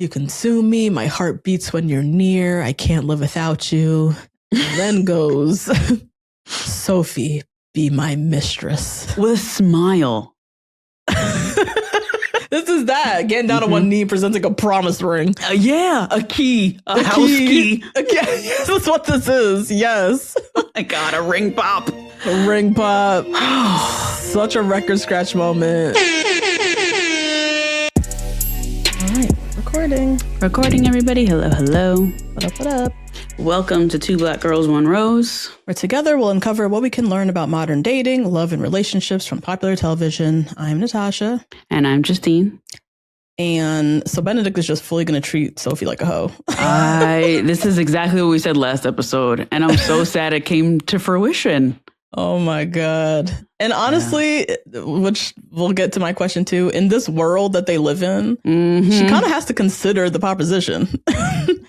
You consume me. My heart beats when you're near. I can't live without you. And then goes, Sophie, be my mistress. With a smile. This is that. Getting down on one knee, presenting a promise ring. Yeah, a key. A house key. This is what this is. Yes. Oh my God, a ring pop. A ring pop. Such a record scratch moment. All right, recording. Recording, everybody. Hello, hello. What up, what up? Welcome to Two Black Girls, One Rose. Where together we'll uncover what we can learn about modern dating, love, and relationships from popular television. I'm Natasha. And I'm Justine. And so Benedict is just fully going to treat Sophie like a hoe. This is exactly what we said last episode. And I'm so sad it came to fruition. Oh my God. And honestly, which we'll get to my question too, in this world that they live in, she kind of has to consider the proposition.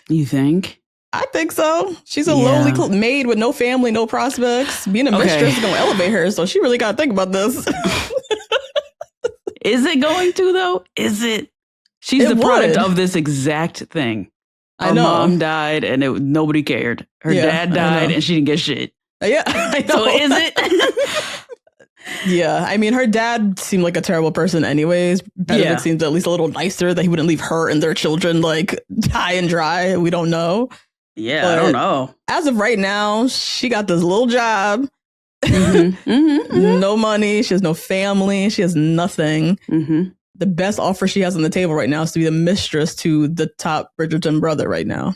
You think? I think so. She's a lowly maid with no family, no prospects. Being a mistress is going to elevate her. So she really got to think about this. Is it going to, though? Is it? She's the product of this exact thing. Her mom died and nobody cared. Her dad died and she didn't get shit. Yeah, I know. So is it? Yeah, I mean, her dad seemed like a terrible person anyways. Benedict seems at least a little nicer, that he wouldn't leave her and their children like high and dry. We don't know. Yeah, but I don't know. As of right now, she got this little job. No money. She has no family. She has nothing. The best offer she has on the table right now is to be the mistress to the top Bridgerton brother right now.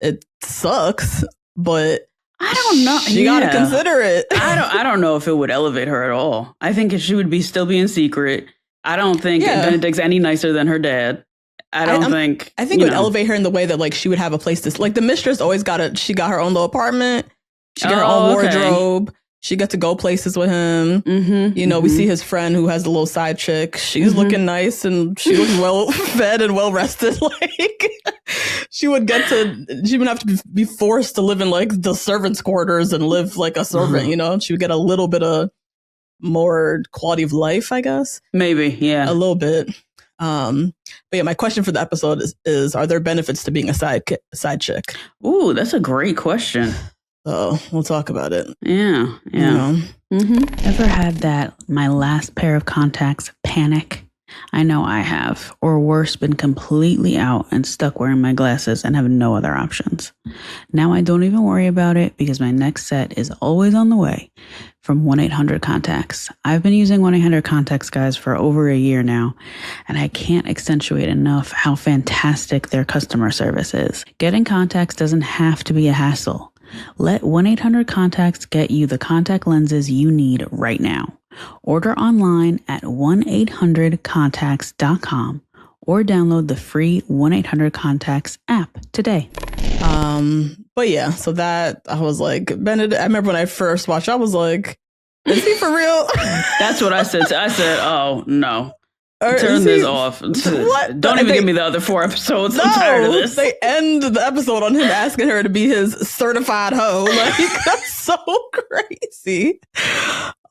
It sucks, but I don't know. She got to consider it. I don't know if it would elevate her at all. I think she would still be in secret. I don't think Benedict's any nicer than her dad. I think it would elevate her in the way that like she would have a place to, like, the mistress always she got her own little apartment. She got her own wardrobe. She got to go places with him. We see his friend who has the little side chick. She's looking nice and she looks well fed and well rested. Like she wouldn't have to be forced to live in like the servants' quarters and live like a servant. She would get a little bit of more quality of life, I guess. Maybe, yeah, a little bit. But yeah, my question for the episode is are there benefits to being a side chick? Ooh, that's a great question. So we'll talk about it. Yeah. Ever had that my last pair of contacts panic? I know I have. Or worse, been completely out and stuck wearing my glasses and have no other options. Now I don't even worry about it because my next set is always on the way from 1-800-CONTACTS. I've been using 1-800-CONTACTS, guys, for over a year now, and I can't accentuate enough how fantastic their customer service is. Getting contacts doesn't have to be a hassle. Let 1-800-CONTACTS get you the contact lenses you need right now. Order online at 1-800-CONTACTS.com or download the free 1-800-CONTACTS app today. But yeah, so that I was like, Benedict, I remember when I first watched, I was like, is he for real? That's what I said. I said, oh, no. Turn this off. What? Don't even give me the other 4 episodes. I'm tired of this. They end the episode on him asking her to be his certified hoe. Like, that's so crazy.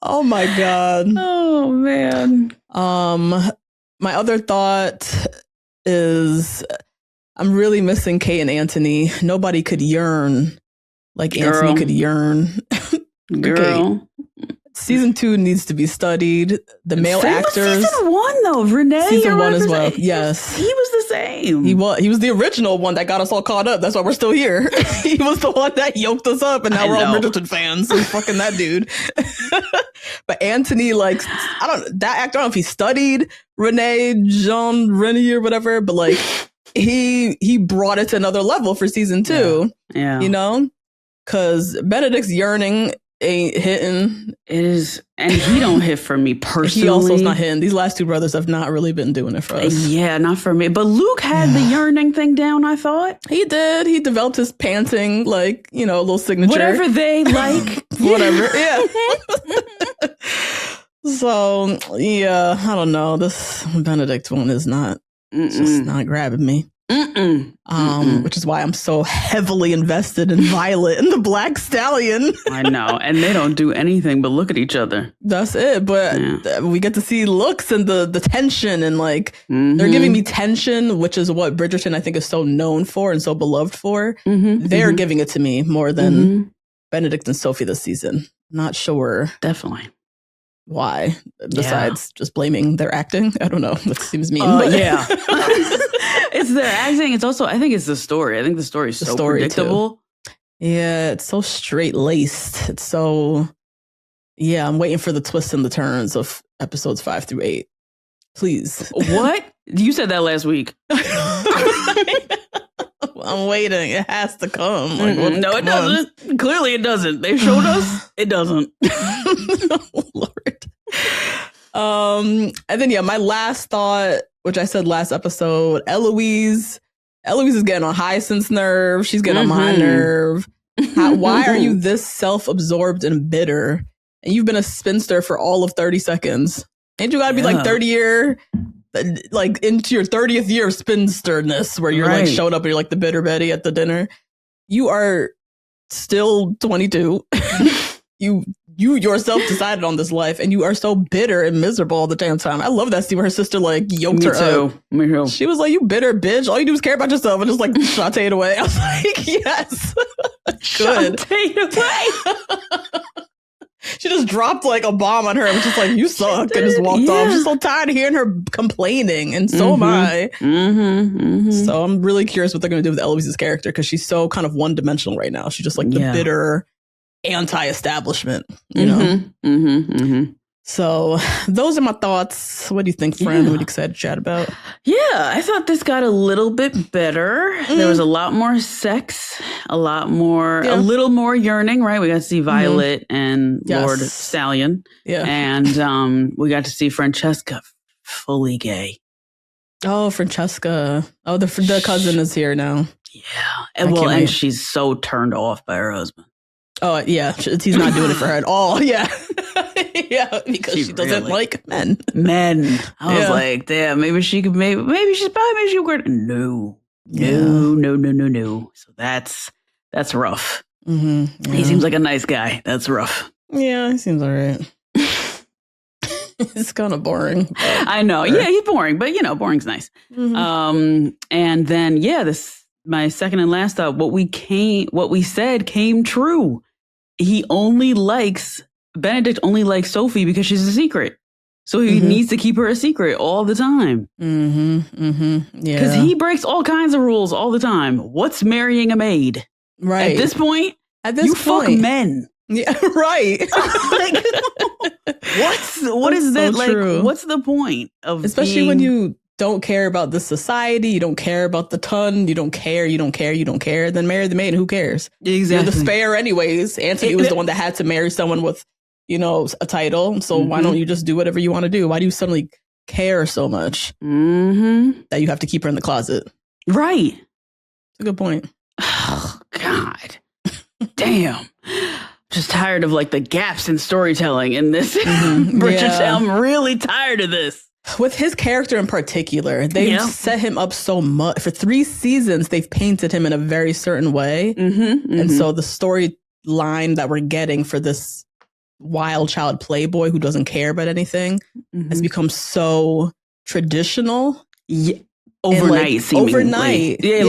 Oh my God. Oh man. My other thought is I'm really missing Kate and Anthony. Nobody could yearn like Anthony could yearn. Girl. Season 2 needs to be studied. The male actors. Season 1 though, Renee. Season 1 as well. Yes, he was the same. He was the original one that got us all caught up. That's why we're still here. He was the one that yoked us up, and now we're all Bridgerton fans. He's fucking that dude. But Anthony, like, that actor. I don't know if he studied Jean Renier or whatever, but like he brought it to another level for season 2. Yeah. Because Benedict's yearning ain't hitting. It is, and he don't hit for me personally. He also is not hitting. These last 2 brothers have not really been doing it for us. Yeah, not for me. But Luke had the yearning thing down, I thought. He did. He developed his panting, like, little signature. Whatever they like. Whatever. Yeah. So, yeah, I don't know. This Benedict one is not, it's just not grabbing me. Which is why I'm so heavily invested in Violet and the Black Stallion. I know. And they don't do anything but look at each other. That's it. But we get to see looks and the tension and like they're giving me tension, which is what Bridgerton I think is so known for and so beloved for. They're giving it to me more than Benedict and Sophie this season. Not sure. Definitely. Why? Besides just blaming their acting. I don't know. That seems mean. Yeah. It's their acting. It's also, I think it's the story. I think the story is so predictable. Too. Yeah, it's so straight laced. It's so, I'm waiting for the twists and the turns of episodes 5 through 8. Please. What? You said that last week. I'm waiting. It has to come. Like, no, it doesn't. Clearly it doesn't. They showed us. It doesn't. Oh, Lord. And then, my last thought, which I said last episode, Eloise is getting on Hyacinth's nerve. She's getting on my nerve. Why are you this self-absorbed and bitter? And you've been a spinster for all of 30 seconds. Ain't you gotta be like 30 year, like into your 30th year of spinsterness where you're like showing up and you're like the bitter Betty at the dinner. You are still 22. You yourself decided on this life and you are so bitter and miserable all the damn time. I love that scene where her sister like yoked her up. Me too. She was like, you bitter bitch. All you do is care about yourself and just like saute it away. I was like, yes. Good. Saute it away. She just dropped like a bomb on her and was just like, you suck, and just walked off. I'm just so tired of hearing her complaining, and so am I. So I'm really curious what they're going to do with Eloise's character because she's so kind of one-dimensional right now. She's just like the bitter anti-establishment, you know? So those are my thoughts. What do you think, friend? What are you excited to chat about? Yeah, I thought this got a little bit better. There was a lot more sex, a little more yearning, right? We got to see Violet and Lord Stallion. Yeah. And we got to see Francesca fully gay. Oh, Francesca. Oh, the cousin is here now. Yeah. And she's so turned off by her husband. Oh, yeah. He's not doing it for her at all. Yeah. Yeah, because she doesn't like men. I was like, damn, maybe she could, maybe she would. No. So that's rough. He seems like a nice guy. That's rough. Yeah, he seems all right. It's kind of boring. I know. Yeah, he's boring, but boring's nice. And then, this my second and last thought. What we said came true. Benedict only likes Sophie because she's a secret. So he needs to keep her a secret all the time. Yeah. Because he breaks all kinds of rules all the time. What's marrying a maid? Right. At this point, you fuck men. Yeah, right. What is that? Like, true. What's the point of especially when you don't care about the society, you don't care about the ton, you don't care, then marry the maid and who cares? Exactly. You're the spare anyways. Antony was the one that had to marry someone with, a title. So why don't you just do whatever you want to do? Why do you suddenly care so much that you have to keep her in the closet? Right. It's a good point. Oh, God. Damn. Just tired of like the gaps in storytelling in this. I'm really tired of this. With his character in particular, they've set him up so much. For 3 seasons, they've painted him in a very certain way. And so the storyline that we're getting for this wild child playboy who doesn't care about anything has become so traditional. Yeah. Overnight, seemingly. Overnight. Yeah,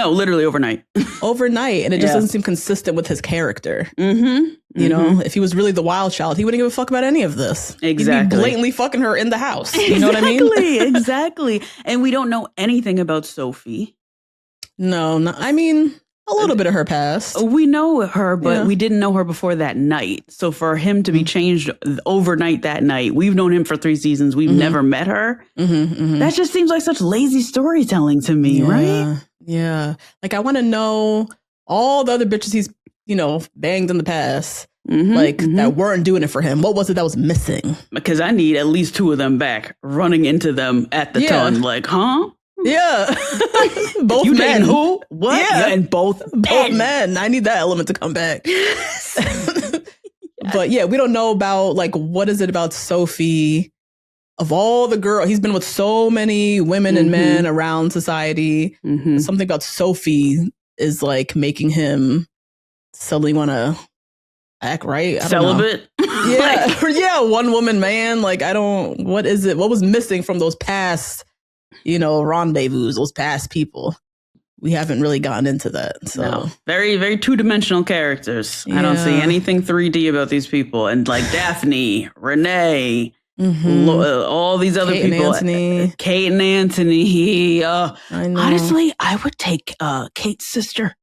literally overnight. Overnight. And it just doesn't seem consistent with his character. You know, if he was really the wild child, he wouldn't give a fuck about any of this. Exactly. He'd be blatantly fucking her in the house. You know what I mean? Exactly. And we don't know anything about Sophie. No, I mean, a little bit of her past. We know her, but we didn't know her before that night. So for him to be changed overnight that night, we've known him for 3 seasons. We've never met her. That just seems like such lazy storytelling to me, right? Yeah. Like, I want to know all the other bitches he's, banged in the past. That weren't doing it for him. What was it that was missing? Because I need at least 2 of them back running into them at the ton. Like, huh? Yeah. Both you men. Who? What? Yeah. And both men. I need that element to come back. But we don't know about, like, what is it about Sophie? of all the girls, he's been with so many women and men around society. Something about Sophie is like making him suddenly want to act right. Celibate. Yeah. Yeah. One woman man. Like, what is it? What was missing from those past, rendezvous, those past people? We haven't really gotten into that. So no. Very, very two-dimensional characters. Yeah. I don't see anything 3D about these people. And like Daphne, Renee, all these other Kate people. Kate and Anthony. I know. Honestly, I would take Kate's sister.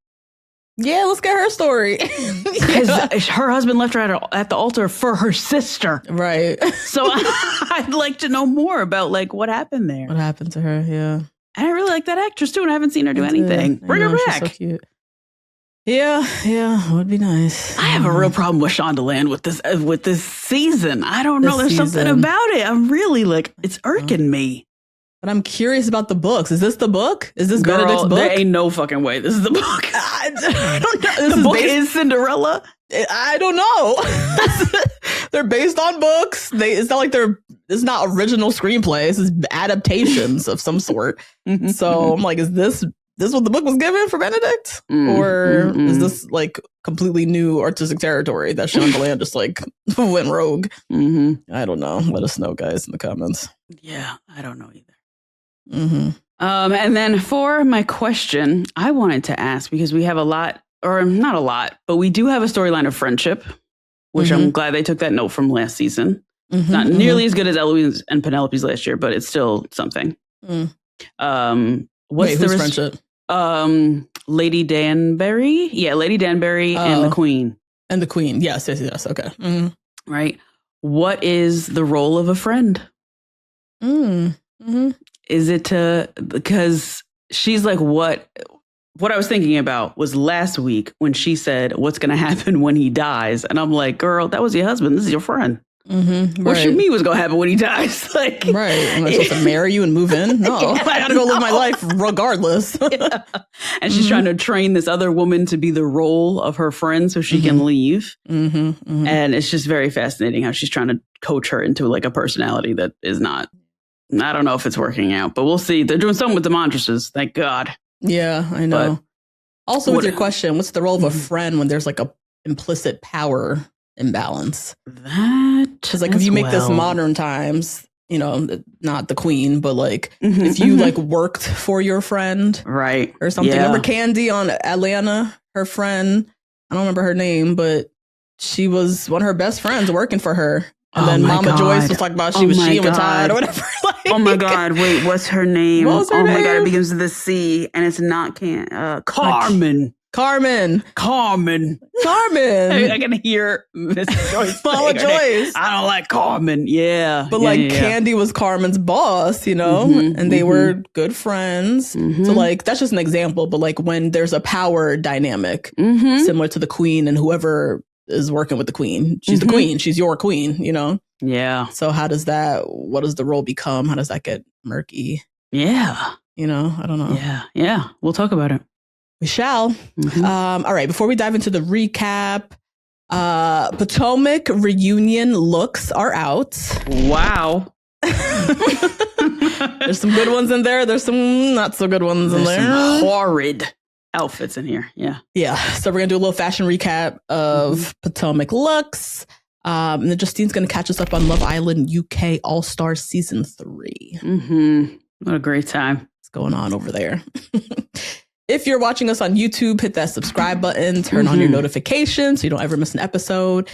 Yeah, let's get her story. Because her husband left her at the altar for her sister. Right. So I'd like to know more about like what happened there. What happened to her, yeah. I really like that actress too, and I haven't seen her do anything. Bring her back. She's so cute. Yeah, would be nice. I have a real problem with Shondaland with this season. I don't know. There's something about it. I'm really like, it's irking me. But I'm curious about the books. Is this the book? Is this Benedict's book? There ain't no fucking way. This is the book. I don't know. The book is Cinderella? I don't know. They're based on books. It's not like it's not original screenplays. It's adaptations of some sort. So I'm like, is this what the book was given for Benedict? Or is this like completely new artistic territory that Shondaland just like went rogue? I don't know. Let us know, guys, in the comments. Yeah, I don't know either. And then for my question, I wanted to ask, because we have a lot, or not a lot, but we do have a storyline of friendship, which I'm glad they took that note from last season. Not nearly as good as Eloise and Penelope's last year, but it's still something. Who's friendship? Lady Danbury. Yeah, Lady Danbury and the Queen. And the Queen. Yes. Okay. Right. What is the role of a friend? Is it because she's like, what I was thinking about was last week when she said, what's going to happen when he dies? And I'm like, girl, that was your husband. This is your friend. What you mean was going to happen when he dies? Like, right. Am I supposed to marry you and move in? No, I got to go live my life regardless. Yeah. And she's trying to train this other woman to be the role of her friend so she can leave. And it's just very fascinating how she's trying to coach her into like a personality that is not. I don't know if it's working out, but we'll see. They're doing something with the Montresses. Thank God. Yeah, I know. But also, with your question, what's the role of a friend when there's like a implicit power imbalance? Because like if you make this modern times, not the Queen, but like if you like worked for your friend, right, or something. Remember Candy on Atlanta? Her friend, I don't remember her name, but she was one of her best friends working for her. And then Mama Joyce was talking about she retired or whatever. Like, oh my God. Wait, what's her name? What was her name? My God, it begins with a C and it's not Carmen. Carmen. I can hear Miss Joyce. Mama Joyce. I don't like Carmen. Yeah. But Candy was Carmen's boss, and they were good friends. So like, that's just an example. But like when there's a power dynamic similar to the Queen and whoever is working with the Queen. She's the Queen. She's your Queen, Yeah. So what does the role become? How does that get murky? Yeah. I don't know. Yeah. We'll talk about it. We shall. All right. Before we dive into the recap, Potomac reunion looks are out. Wow. There's some good ones in there. There's some not so good ones in there. Some horrid outfits in here. Yeah. So we're gonna do a little fashion recap of Potomac looks. And then Justine's gonna catch us up on Love Island UK All-Star Season 3. What a great time. What's going on over there? If you're watching us on YouTube, hit that subscribe button, turn on your notifications so you don't ever miss an episode.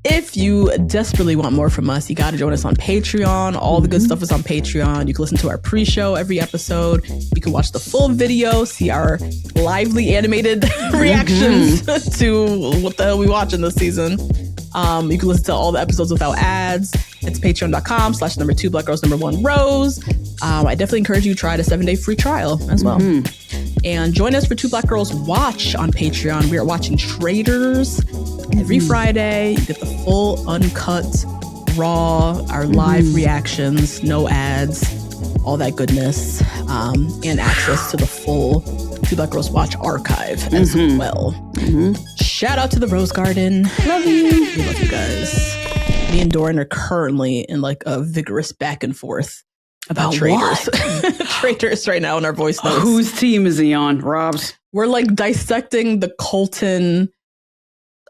If you desperately want more from us, you got to join us on Patreon. All the good stuff is on Patreon. You can listen to our pre-show every episode. You can watch the full video, see our lively animated reactions to what the hell we watch in this season. You can listen to all the episodes without ads. It's patreon.com/2 Black Girls 1 Rose. I definitely encourage you to try the 7-day free trial as well. And join us for 2 Black Girls Watch on Patreon. We are watching Traitors every Friday. You get the full uncut, raw, our live reactions, no ads, all that goodness, and access to the full 2 Black Girls Watch archive as well. Shout out to the Rose Garden. Love you. We love you guys. Me and Dorian are currently in like a vigorous back and forth about traitors. What? Traitors right now in our voice notes. Whose team is he on? Rob's? We're like dissecting the Colton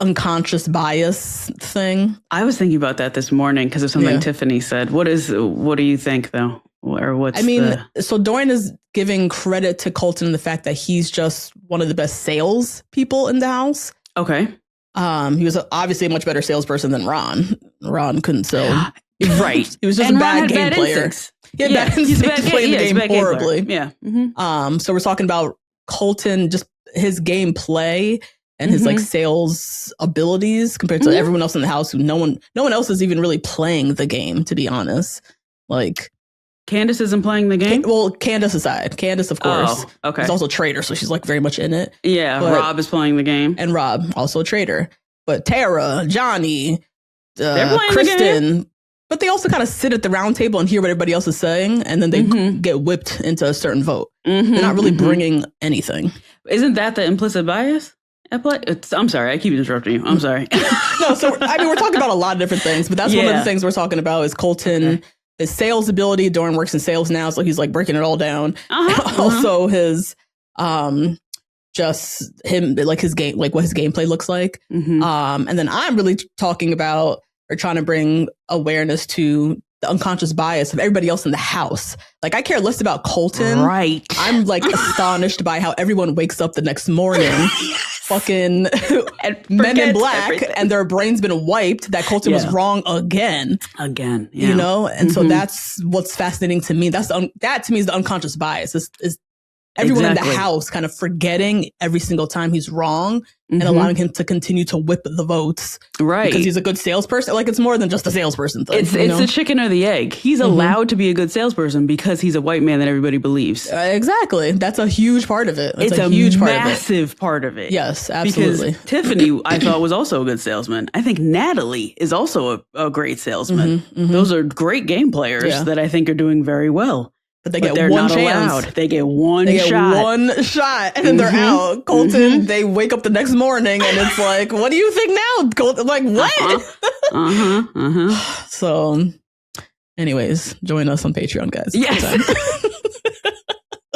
unconscious bias thing. I was thinking about that this morning because of something Tiffany said. What do you think though? Or what's so Dorian is giving credit to Colton in the fact that he's just one of the best sales people in the house. Okay. He was obviously a much better salesperson than Ron. Ron couldn't sell. Right. He was just a bad game player. He's a bad playing the game horribly. Yeah. Mm-hmm. So we're talking about Colton, just his game play and his like sales abilities compared to everyone else in the house who no one else is even really playing the game, to be honest. Like Candace isn't playing the game? Candace aside. Candace, of course. Oh, okay. Is also a traitor, so she's like very much in it. Yeah, Rob is playing the game. And Rob, also a traitor. But Tara, Johnny, they're playing Kristen, the game. but they also kind of sit at the round table and hear what everybody else is saying, and then they get whipped into a certain vote. They're not really bringing anything. Isn't that the implicit bias? I'm sorry, I keep interrupting you. I'm sorry. No, so we're talking about a lot of different things, but that's one of the things we're talking about is Colton, his sales ability. Dorian works in sales now, so he's like breaking it all down. Also his, just him, like his game, like what his gameplay looks like. And then I'm really talking about or trying to bring awareness to the unconscious bias of everybody else in the house. Like, I care less about Colton. Right. I'm like astonished by how everyone wakes up the next morning, fucking Men in Black, everything. And their brain's been wiped that Colton was wrong again. Yeah. You know? And so that's what's fascinating to me. That to me is the unconscious bias. Is everyone in the house kind of forgetting every single time he's wrong and allowing him to continue to whip the votes. Right. Because he's a good salesperson. Like, it's more than just a salesperson thing. It's the chicken or the egg. He's allowed to be a good salesperson because he's a white man that everybody believes. Exactly. That's a huge part of it. It's a huge massive part of it. Yes, absolutely. Because Tiffany, I thought, was also a good salesman. I think Natalie is also a great salesman. Those are great game players that I think are doing very well. But they get one chance. Allowed. They get one shot. And then they're out. Colton, they wake up the next morning and it's like, what do you think now, Colton? Like, what? So, anyways, join us on Patreon, guys. Yes.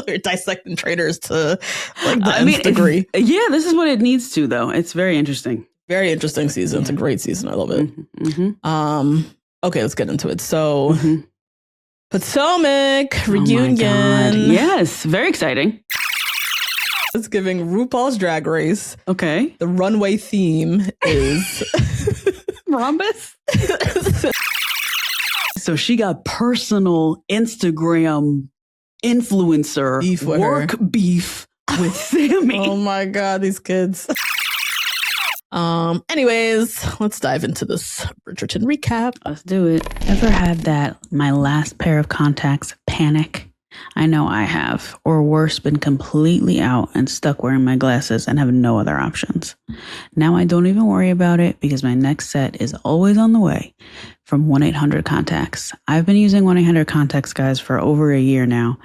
We're dissecting traitors to like the nth degree. Yeah, this is what it needs to, though. It's very interesting. Very interesting season. It's a great season. I love it. Okay, let's get into it. So... Potomac reunion. Yes, very exciting. It's giving RuPaul's Drag Race. Okay. The runway theme is rhombus. So she got personal Instagram influencer beef with Sammy. Oh my God, these kids. Anyways, let's dive into this Bridgerton recap. Let's do it. Ever had that my last pair of contacts panic? I know I have, or worse, been completely out and stuck wearing my glasses and have no other options. Now I don't even worry about it because my next set is always on the way from 1-800-CONTACTS. I've been using 1-800-CONTACTS, guys, for over a year now,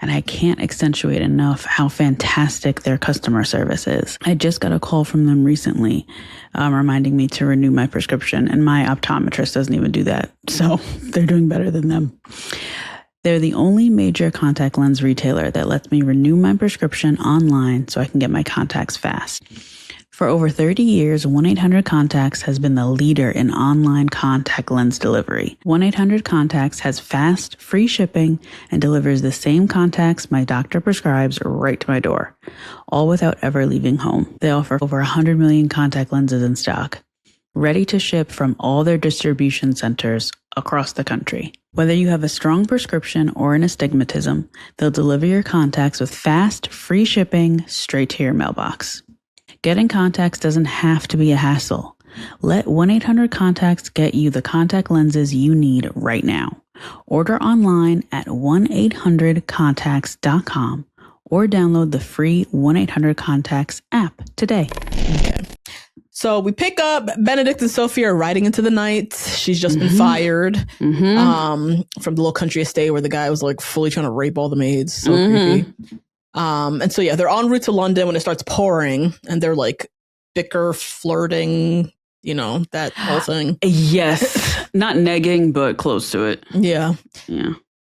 and I can't accentuate enough how fantastic their customer service is. I just got a call from them recently reminding me to renew my prescription, and my optometrist doesn't even do that, so they're doing better than them. They're the only major contact lens retailer that lets me renew my prescription online so I can get my contacts fast. For over 30 years, 1-800-CONTACTS has been the leader in online contact lens delivery. 1-800-CONTACTS has fast, free shipping and delivers the same contacts my doctor prescribes right to my door, all without ever leaving home. They offer over 100 million contact lenses in stock, ready to ship from all their distribution centers across the country. Whether you have a strong prescription or an astigmatism, they'll deliver your contacts with fast, free shipping straight to your mailbox. Getting contacts doesn't have to be a hassle. Let 1-800-CONTACTS get you the contact lenses you need right now. Order online at 1-800-CONTACTS.com or download the free 1-800-CONTACTS app today. Okay. So we pick up Benedict and Sophie are riding into the night. She's just been fired from the little country estate where the guy was like fully trying to rape all the maids. So creepy. And so, they're en route to London when it starts pouring and they're like bicker, flirting, that whole thing. Yes. Not negging, but close to it. Yeah.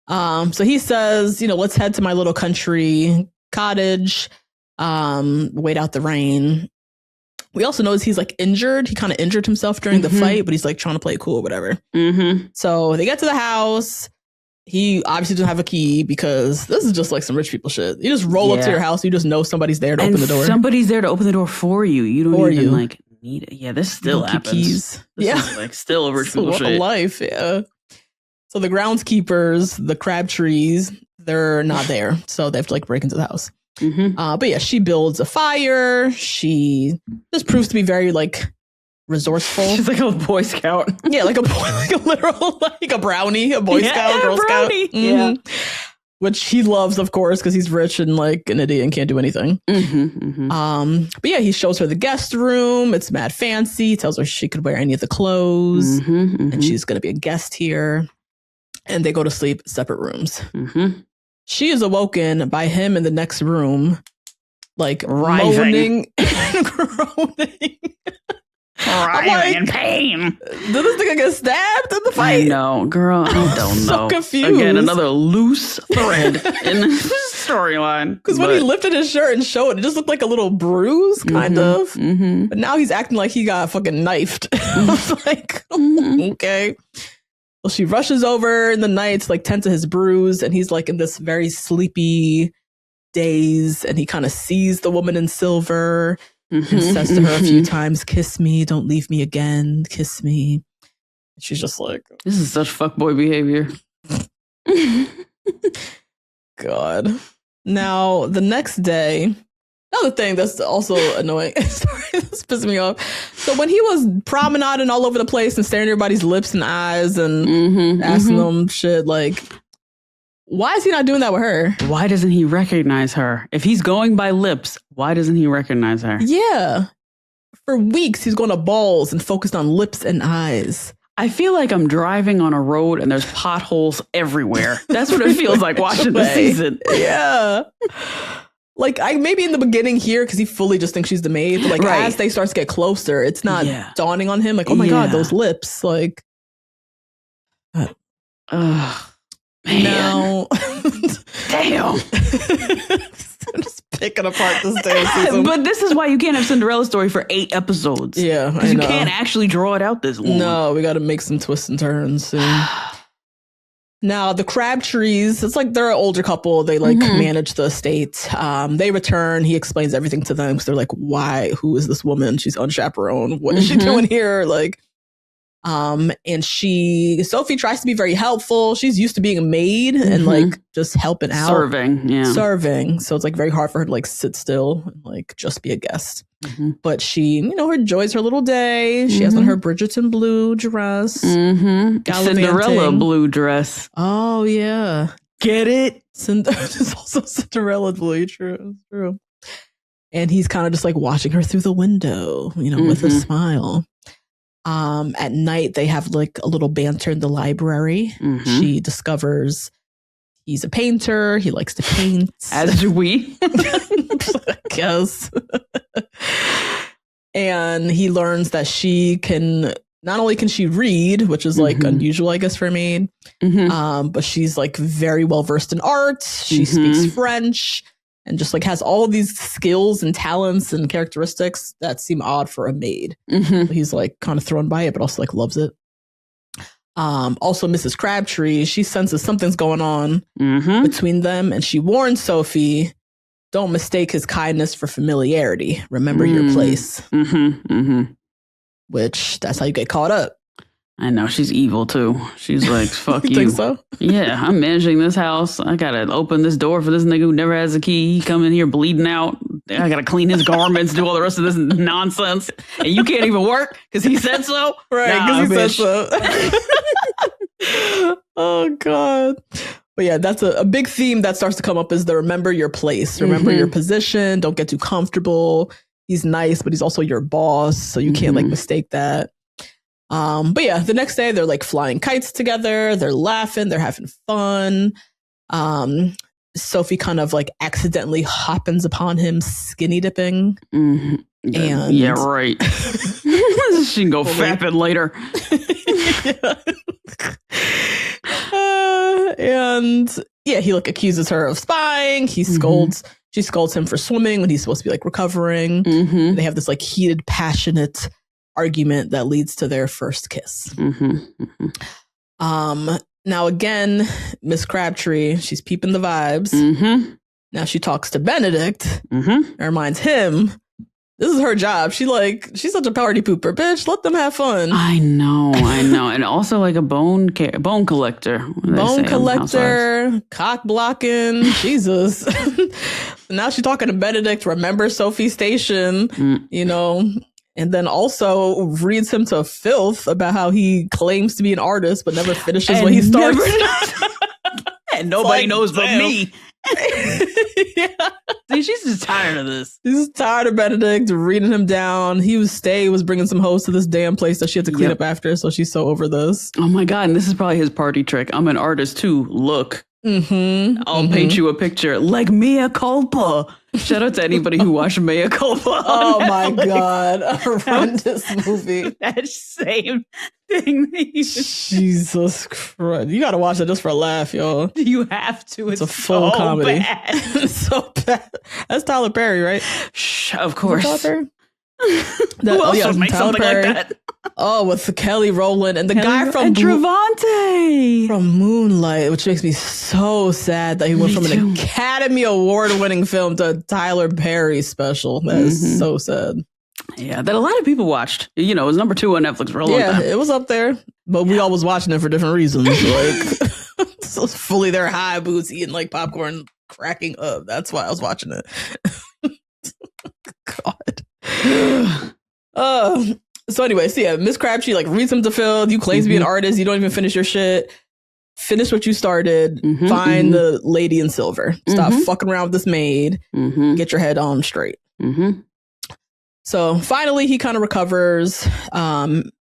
So he says, let's head to my little country cottage, wait out the rain. We also notice he's like injured. He kind of injured himself during the fight, but he's like trying to play it cool or whatever. So they get to the house. He obviously doesn't have a key because this is just like some rich people shit. You just roll up to your house. You just know somebody's there to open the door. Somebody's there to open the door for you. You don't even like need it. Yeah, this still happens. Keys. This is like still a rich people shit. Life, yeah. So the groundskeepers, the Crabtrees, they're not there. So they have to like break into the house. But yeah, she builds a fire. She just proves to be very like resourceful. She's like a Boy Scout. Yeah, like a literal, like a brownie, a Boy Scout, Girl Scout. Yeah. Which he loves, of course, because he's rich and like an idiot and can't do anything. But yeah, he shows her the guest room. It's mad fancy. Tells her she could wear any of the clothes and she's going to be a guest here. And they go to sleep separate rooms. She is awoken by him in the next room, like moaning and groaning. Writhing in pain. Did this nigga get stabbed in the fight? I know, girl. I don't know. So confused. Again, another loose thread in the storyline. Because when he lifted his shirt and showed it, it just looked like a little bruise, kind of. But now he's acting like he got fucking knifed. I was like, okay. Well, she rushes over in the night to like tend to his bruise, and he's like in this very sleepy daze, and he kind of sees the woman in silver and says to her a few times, "Kiss me, don't leave me again, kiss me." And she's just like, this is such fuckboy behavior. God. Now, the next day, another thing that's also annoying. Sorry, this pissed me off. So when he was promenading all over the place and staring at everybody's lips and eyes and asking them shit, like, why is he not doing that with her? Why doesn't he recognize her? If he's going by lips, why doesn't he recognize her? Yeah. For weeks, he's going to balls and focused on lips and eyes. I feel like I'm driving on a road and there's potholes everywhere. That's what it feels like watching the season. Yeah. Like, maybe in the beginning here, because he fully just thinks she's the maid. But, like, as they start to get closer, it's not dawning on him. Like, oh, my God, those lips. Like, man. No. Damn. I'm just picking apart this damn season. But this is why you can't have Cinderella story for 8 episodes. Yeah, because you can't actually draw it out this long. No, we got to make some twists and turns soon. Now, the Crabtrees, it's like they're an older couple. They like manage the estate. They return. He explains everything to them because they're like, why? Who is this woman? She's unchaperoned. What is she doing here? Like, and Sophie tries to be very helpful. She's used to being a maid and like just helping out. Serving. So it's like very hard for her to like sit still and like just be a guest. But she, enjoys her little day. She has on her Bridgerton blue dress. Cinderella blue dress. Oh, yeah. Get it? It's also Cinderella blue. True. And he's kind of just like watching her through the window, with a smile. At night, they have like a little banter in the library. She discovers he's a painter. He likes to paint. As do we. I guess. And he learns that she can, not only can she read, which is like unusual, I guess, for a maid, but she's like very well versed in art. She speaks French. And just like has all of these skills and talents and characteristics that seem odd for a maid. He's like kind of thrown by it, but also like loves it. Also, Mrs. Crabtree, she senses something's going on between them. And she warns Sophie, don't mistake his kindness for familiarity. Remember your place. Which, that's how you get caught up. I know, she's evil too. She's like, fuck you. Think so? Yeah, I'm managing this house. I gotta open this door for this nigga who never has a key. He come in here bleeding out. I gotta clean his garments, do all the rest of this nonsense. And you can't even work because he said so? Right, because he said so. Oh, God. But yeah, that's a big theme that starts to come up is the remember your place. Remember your position. Don't get too comfortable. He's nice, but he's also your boss. So you can't like mistake that. But yeah, the next day they're like flying kites together. They're laughing. They're having fun. Sophie kind of like accidentally happens upon him skinny dipping. And yeah, right. She can go fapping later. And yeah, he like accuses her of spying. She scolds him for swimming when he's supposed to be like recovering. They have this like heated, passionate argument that leads to their first kiss. Now again, Miss Crabtree, she's peeping the vibes. Now she talks to Benedict and reminds him this is her job. She's such a party pooper, bitch. Let them have fun. I know. And also like a bone collector. Bone collector, cock blocking. Jesus. Now she's talking to Benedict. Remember Sophie Station, you know, and then also reads him to filth about how he claims to be an artist but never finishes what he starts. And nobody knows but me. Yeah. See, she's just tired of this. She's tired of Benedict reading him down. He was bringing some hoes to this damn place that she had to clean up after. So she's so over this. Oh my God. And this is probably his party trick. I'm an artist too. Look. I'll paint you a picture like Mea Culpa. Shout out to anybody who watched Mea Culpa. Oh my God. A horrendous movie. That same thing. Jesus Christ. You got to watch it just for a laugh, yo. You have to. It's a full comedy. Bad. It's so bad. That's Tyler Perry, right? Of course. Tyler Perry? Who else would make something like that? Oh, with Kelly Rowland and the guy from Travante from Moonlight, which makes me so sad that he went from an Academy Award-winning film to a Tyler Perry special. That is so sad. Yeah, that a lot of people watched. You know, it was number 2 on Netflix for a long time. Yeah, it was up there, but we all was watching it for different reasons. Like, so it's fully their high boots, eating like popcorn, cracking up. That's why I was watching it. God. So anyway, Miss Crabtree like reads him to Phil. You claim to be an artist. You don't even finish your shit. Finish what you started. Find the lady in silver. Stop fucking around with this maid. Get your head on straight. So finally, he kind of recovers.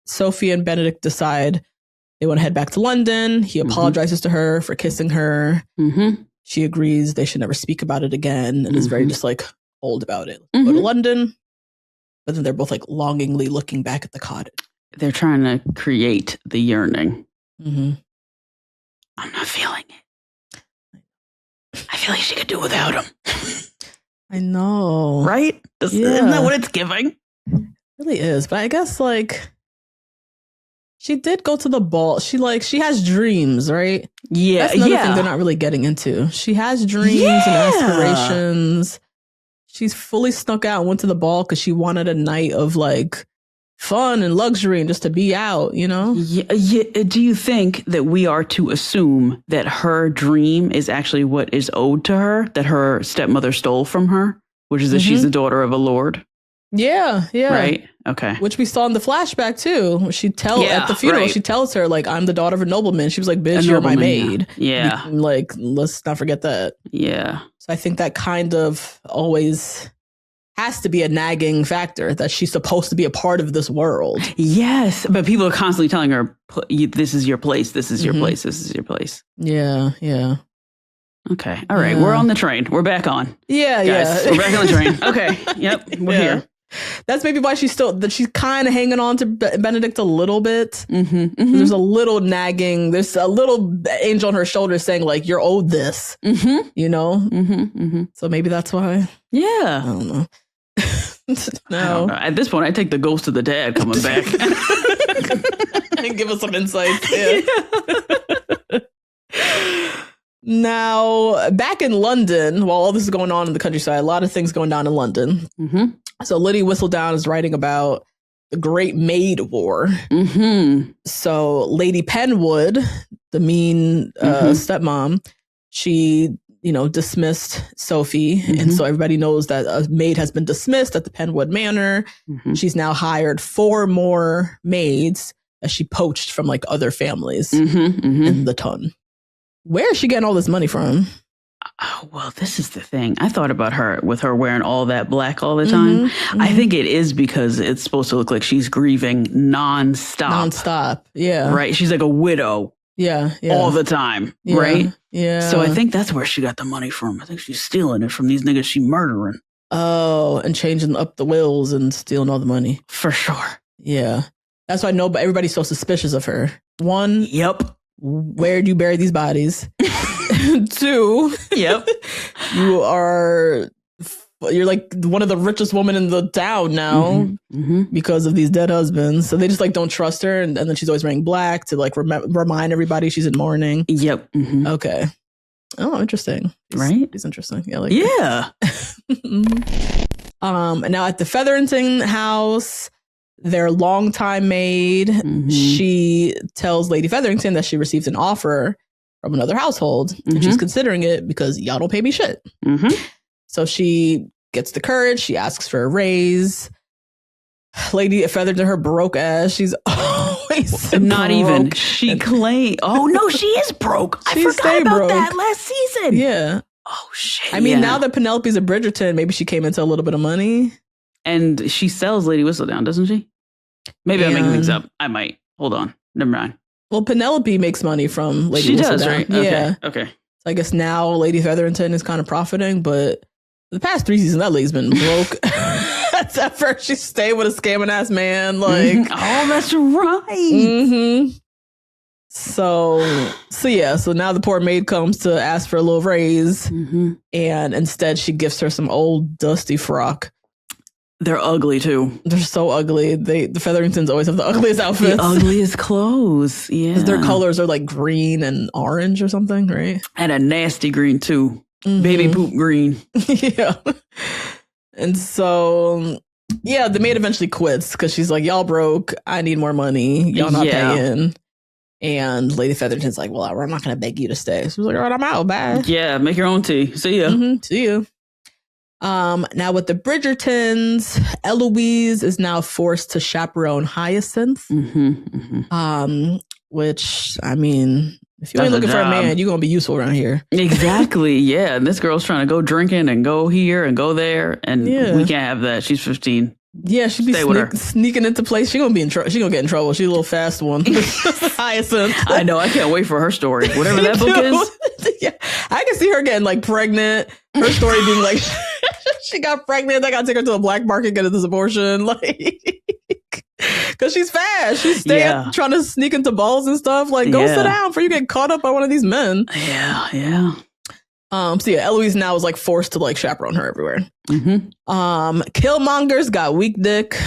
Sophie and Benedict decide they want to head back to London. He apologizes to her for kissing her. She agrees they should never speak about it again and is very just like old about it. Go to London. But then they're both like longingly looking back at the cottage. They're trying to create the yearning. I'm not feeling it. I feel like she could do without him. I know. Right? Isn't that what it's giving? It really is. But I guess like she did go to the ball. She has dreams, right? Yeah. That's another thing they're not really getting into. She has dreams and aspirations. She's fully snuck out and went to the ball because she wanted a night of like fun and luxury and just to be out, you know? Yeah. Do you think that we are to assume that her dream is actually what is owed to her, that her stepmother stole from her, which is that she's the daughter of a lord? Yeah. Right? Okay. Which we saw in the flashback too. At the funeral, she tells her like, I'm the daughter of a nobleman. She was like, bitch, you're my maid. Yeah. Like, let's not forget that. Yeah. So I think that kind of always has to be a nagging factor that she's supposed to be a part of this world. Yes. But people are constantly telling her, this is your place. This is your place. This is your place. Yeah. Okay. All right. We're on the train. We're back on. Yeah. Guys, we're back on the train. Okay. Yep. We're here. That's maybe why she's kind of hanging on to Benedict a little bit. There's a little nagging. There's a little angel on her shoulder saying like, you're owed this, you know? So maybe that's why. Yeah. I don't know. No. I don't know. At this point, I take the ghost of the dad coming back. And give us some insights. Yeah. Now, back in London, while all this is going on in the countryside, a lot of things going down in London. So Liddy Whistledown is writing about the Great Maid War. So Lady Penwood, the mean stepmom, she, dismissed Sophie. And so everybody knows that a maid has been dismissed at the Penwood Manor. She's now hired 4 more maids that she poached from like other families in the ton. Where is she getting all this money from? Oh, well, this is the thing. I thought about her with her wearing all that black all the time. I think it is because it's supposed to look like she's grieving nonstop. Yeah. Right. She's like a widow. Yeah. All the time. Right. Yeah. So I think that's where she got the money from. I think she's stealing it from these niggas she murdering. Oh, and changing up the wills and stealing all the money. For sure. Yeah. That's why everybody's so suspicious of her. One, yep. Where'd you bury these bodies? Two, yep. You're like one of the richest women in the town now because of these dead husbands. So they just like don't trust her. And then she's always wearing black to like remind everybody she's in mourning. Yep. Okay. Oh, interesting. Right? He's interesting. Yeah. Like yeah. Now at the Featherington house, their longtime maid, she tells Lady Featherington that she received an offer from another household and she's considering it because y'all don't pay me shit. So she gets the courage. She asks for a raise. Lady Featherington, her broke ass. She's always not broke. even. She claimed. Oh no, she is broke. I forgot about that last season. Yeah. Oh shit. I mean, now that Penelope's a Bridgerton, maybe she came into a little bit of money. And she sells Lady Whistledown, doesn't she? Maybe I'm making things up. I might. Hold on. Never mind. Well, Penelope makes money from Lady Whistledown. She does, right? Yeah. Okay. So I guess now Lady Featherington is kind of profiting, but the past 3 seasons, that lady's been broke. At first, she stayed with a scamming ass man. Like, oh, that's right. So yeah. So now the poor maid comes to ask for a little raise, and instead she gifts her some old dusty frock. They're ugly too. They're so ugly. The Featheringtons always have the ugliest outfits. The ugliest clothes. Yeah. Their colors are like green and orange or something, right? And a nasty green too. Baby poop green. Yeah. And so, yeah, the maid eventually quits because she's like, y'all broke. I need more money. Y'all not paying. And Lady Featherington's like, well, I'm not going to beg you to stay. So she's like, all right, I'm out. Bye. Yeah, make your own tea. See ya. See you. Now with the Bridgertons, Eloise is now forced to chaperone Hyacinth. Which, I mean, if you ain't looking for a man, you're going to be useful around here. Exactly. Yeah. And this girl's trying to go drinking and go here and go there. And we can't have that. She's 15. Yeah, she'd be sneaking into place. She's going to be in trouble. She's going to get in trouble. She's a little fast one. Hyacinth. I know. I can't wait for her story. Whatever that book is. Yeah. I can see her getting like pregnant. Her story being like, she got pregnant. They got to take her to the black market, get this abortion. Like, because she's fast. She's trying to sneak into balls and stuff. Like, go sit down before you get caught up by one of these men. Yeah. So yeah, Eloise now is like forced to like chaperone her everywhere. Killmonger's got weak dick.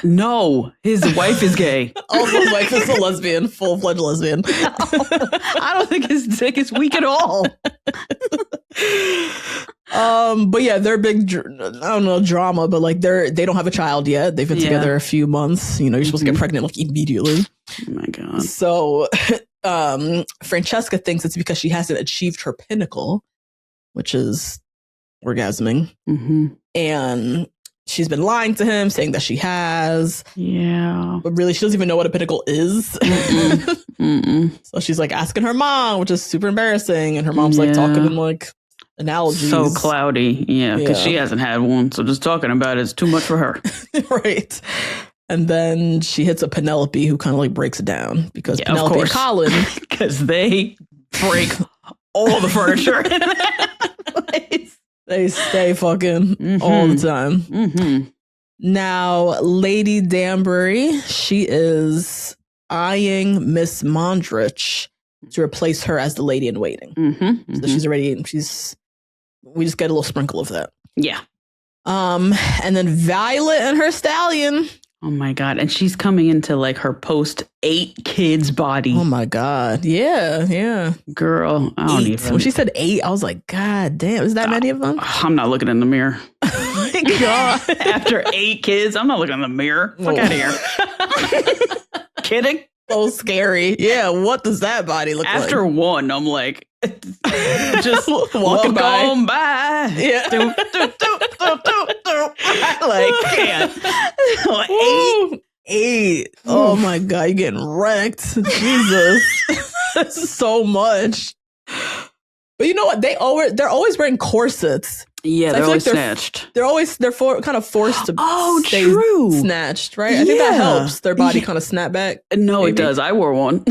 No, his wife is gay. Also, his wife is a lesbian, full-fledged lesbian. I don't think his dick is weak at all. But yeah, they're big. I don't know, drama, but like they don't have a child yet. They've been together a few months. You know, you're supposed to get pregnant like immediately. Oh my god. So, Francesca thinks it's because she hasn't achieved her pinnacle, which is orgasming, and she's been lying to him, saying that she has. Yeah. But really, she doesn't even know what a pinnacle is. So she's like asking her mom, which is super embarrassing. And her mom's like talking in like analogies. So cloudy. Yeah. Because she hasn't had one. So just talking about it is too much for her. Right. And then she hits a Penelope who kind of like breaks it down because Penelope and Colin. Because they break all the furniture in that place. They stay fucking all the time. Now, Lady Danbury, she is eyeing Miss Mondrich to replace her as the lady in waiting. So she's already, we just get a little sprinkle of that. Yeah. And then Violet and her stallion. Oh my God. And she's coming into like her post 8 kids body. Oh my God. Yeah. Girl, I don't 8. even. When she said 8, I was like, God damn, is that many of them? I'm not looking in the mirror. Oh my God. After 8 kids, I'm not looking in the mirror. Fuck out of here. Kidding? So scary. Yeah, what does that body look like? After 1, I'm like, just walking by. Yeah. Like, can't. 8. Oh my God, you're getting wrecked. Jesus. That's so much. But you know what? They're always wearing corsets. Yeah, so they're always snatched. They're kind of forced to stay snatched, right? I think that helps their body kind of snap back. No, it does. I wore one.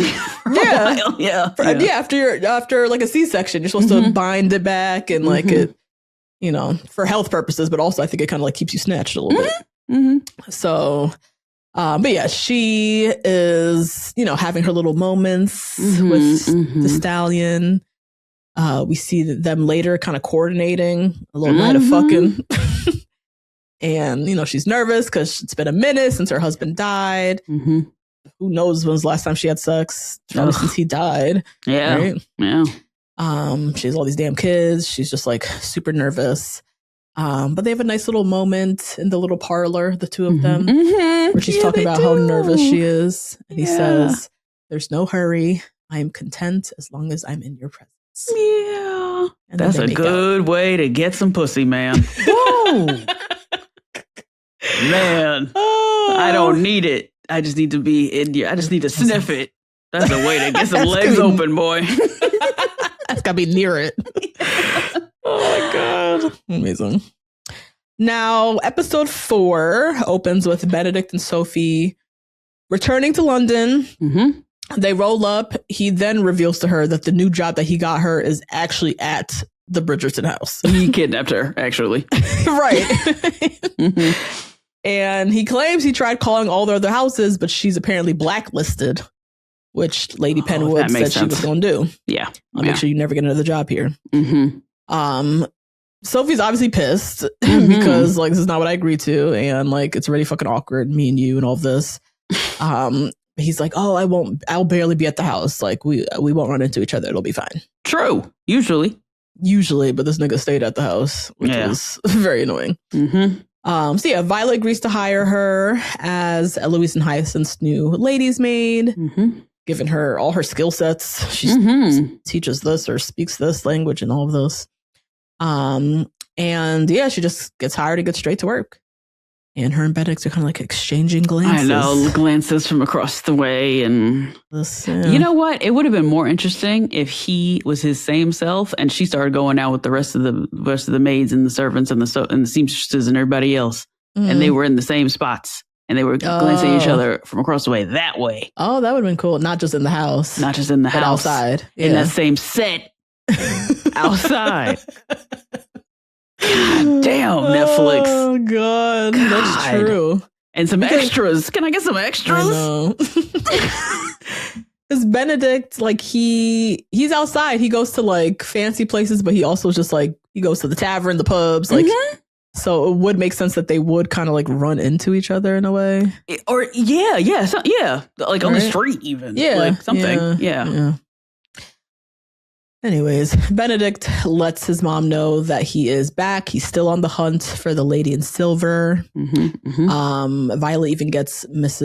Yeah. After like a C-section, you're supposed to bind it back and like it. for health purposes, but also I think it kind of like keeps you snatched a little bit. So, but yeah, she is, having her little moments with the stallion. We see them later kind of coordinating a little night of fucking. And, she's nervous because it's been a minute since her husband died. Who knows when was the last time she had sex? Probably since he died. Yeah. Right? Yeah. She has all these damn kids. She's just like super nervous. But they have a nice little moment in the little parlor, the two of them, where she's talking about how nervous she is. And he says, "There's no hurry. I am content as long as I'm in your presence." Yeah. And that's a good way to get some pussy, man. Woo! Man, I don't need it. I just need to be in you. I just need to sniff it. That's a way to get some legs open, boy. That's gotta be near it. Oh my God. Amazing. Now, episode 4 opens with Benedict and Sophie returning to London. They roll up. He then reveals to her that the new job that he got her is actually at the Bridgerton house. He kidnapped her, actually. Right. And he claims he tried calling all the other houses, but she's apparently blacklisted, which Lady Penwood said she was going to do. Yeah. I'll make sure you never get another job here. Sophie's obviously pissed because like this is not what I agreed to, and like it's already fucking awkward, me and you and all of this. He's like, "Oh, I'll barely be at the house. Like we won't run into each other. It'll be fine." True. Usually, but this nigga stayed at the house, which was very annoying. So yeah, Violet agrees to hire her as Eloise and Hyacinth's new ladies' maid, giving her all her skill sets. She teaches this or speaks this language and all of this. And yeah, she just gets hired and gets straight to work. And her and Benedict are kind of like exchanging glances. I know, glances from across the way. And you know what? It would have been more interesting if he was his same self and she started going out with the rest of the maids and the servants and the seamstresses and everybody else. And they were in the same spots. And they were glancing at each other from across the way that way. Oh, that would have been cool. Not just in the house. Not just in the house. Outside. Yeah. In that same set. Outside. God damn, Netflix. Oh, God. That's true. And some extras. Can I get some extras? I know. Because Benedict, like, he's outside. He goes to, like, fancy places, but he also just, like, he goes to the tavern, the pubs, like... So it would make sense that they would kind of like run into each other in a way. Or like on the street even. Like something. Yeah. Anyways, Benedict lets his mom know that he is back. He's still on the hunt for the lady in silver. Violet even gets Miss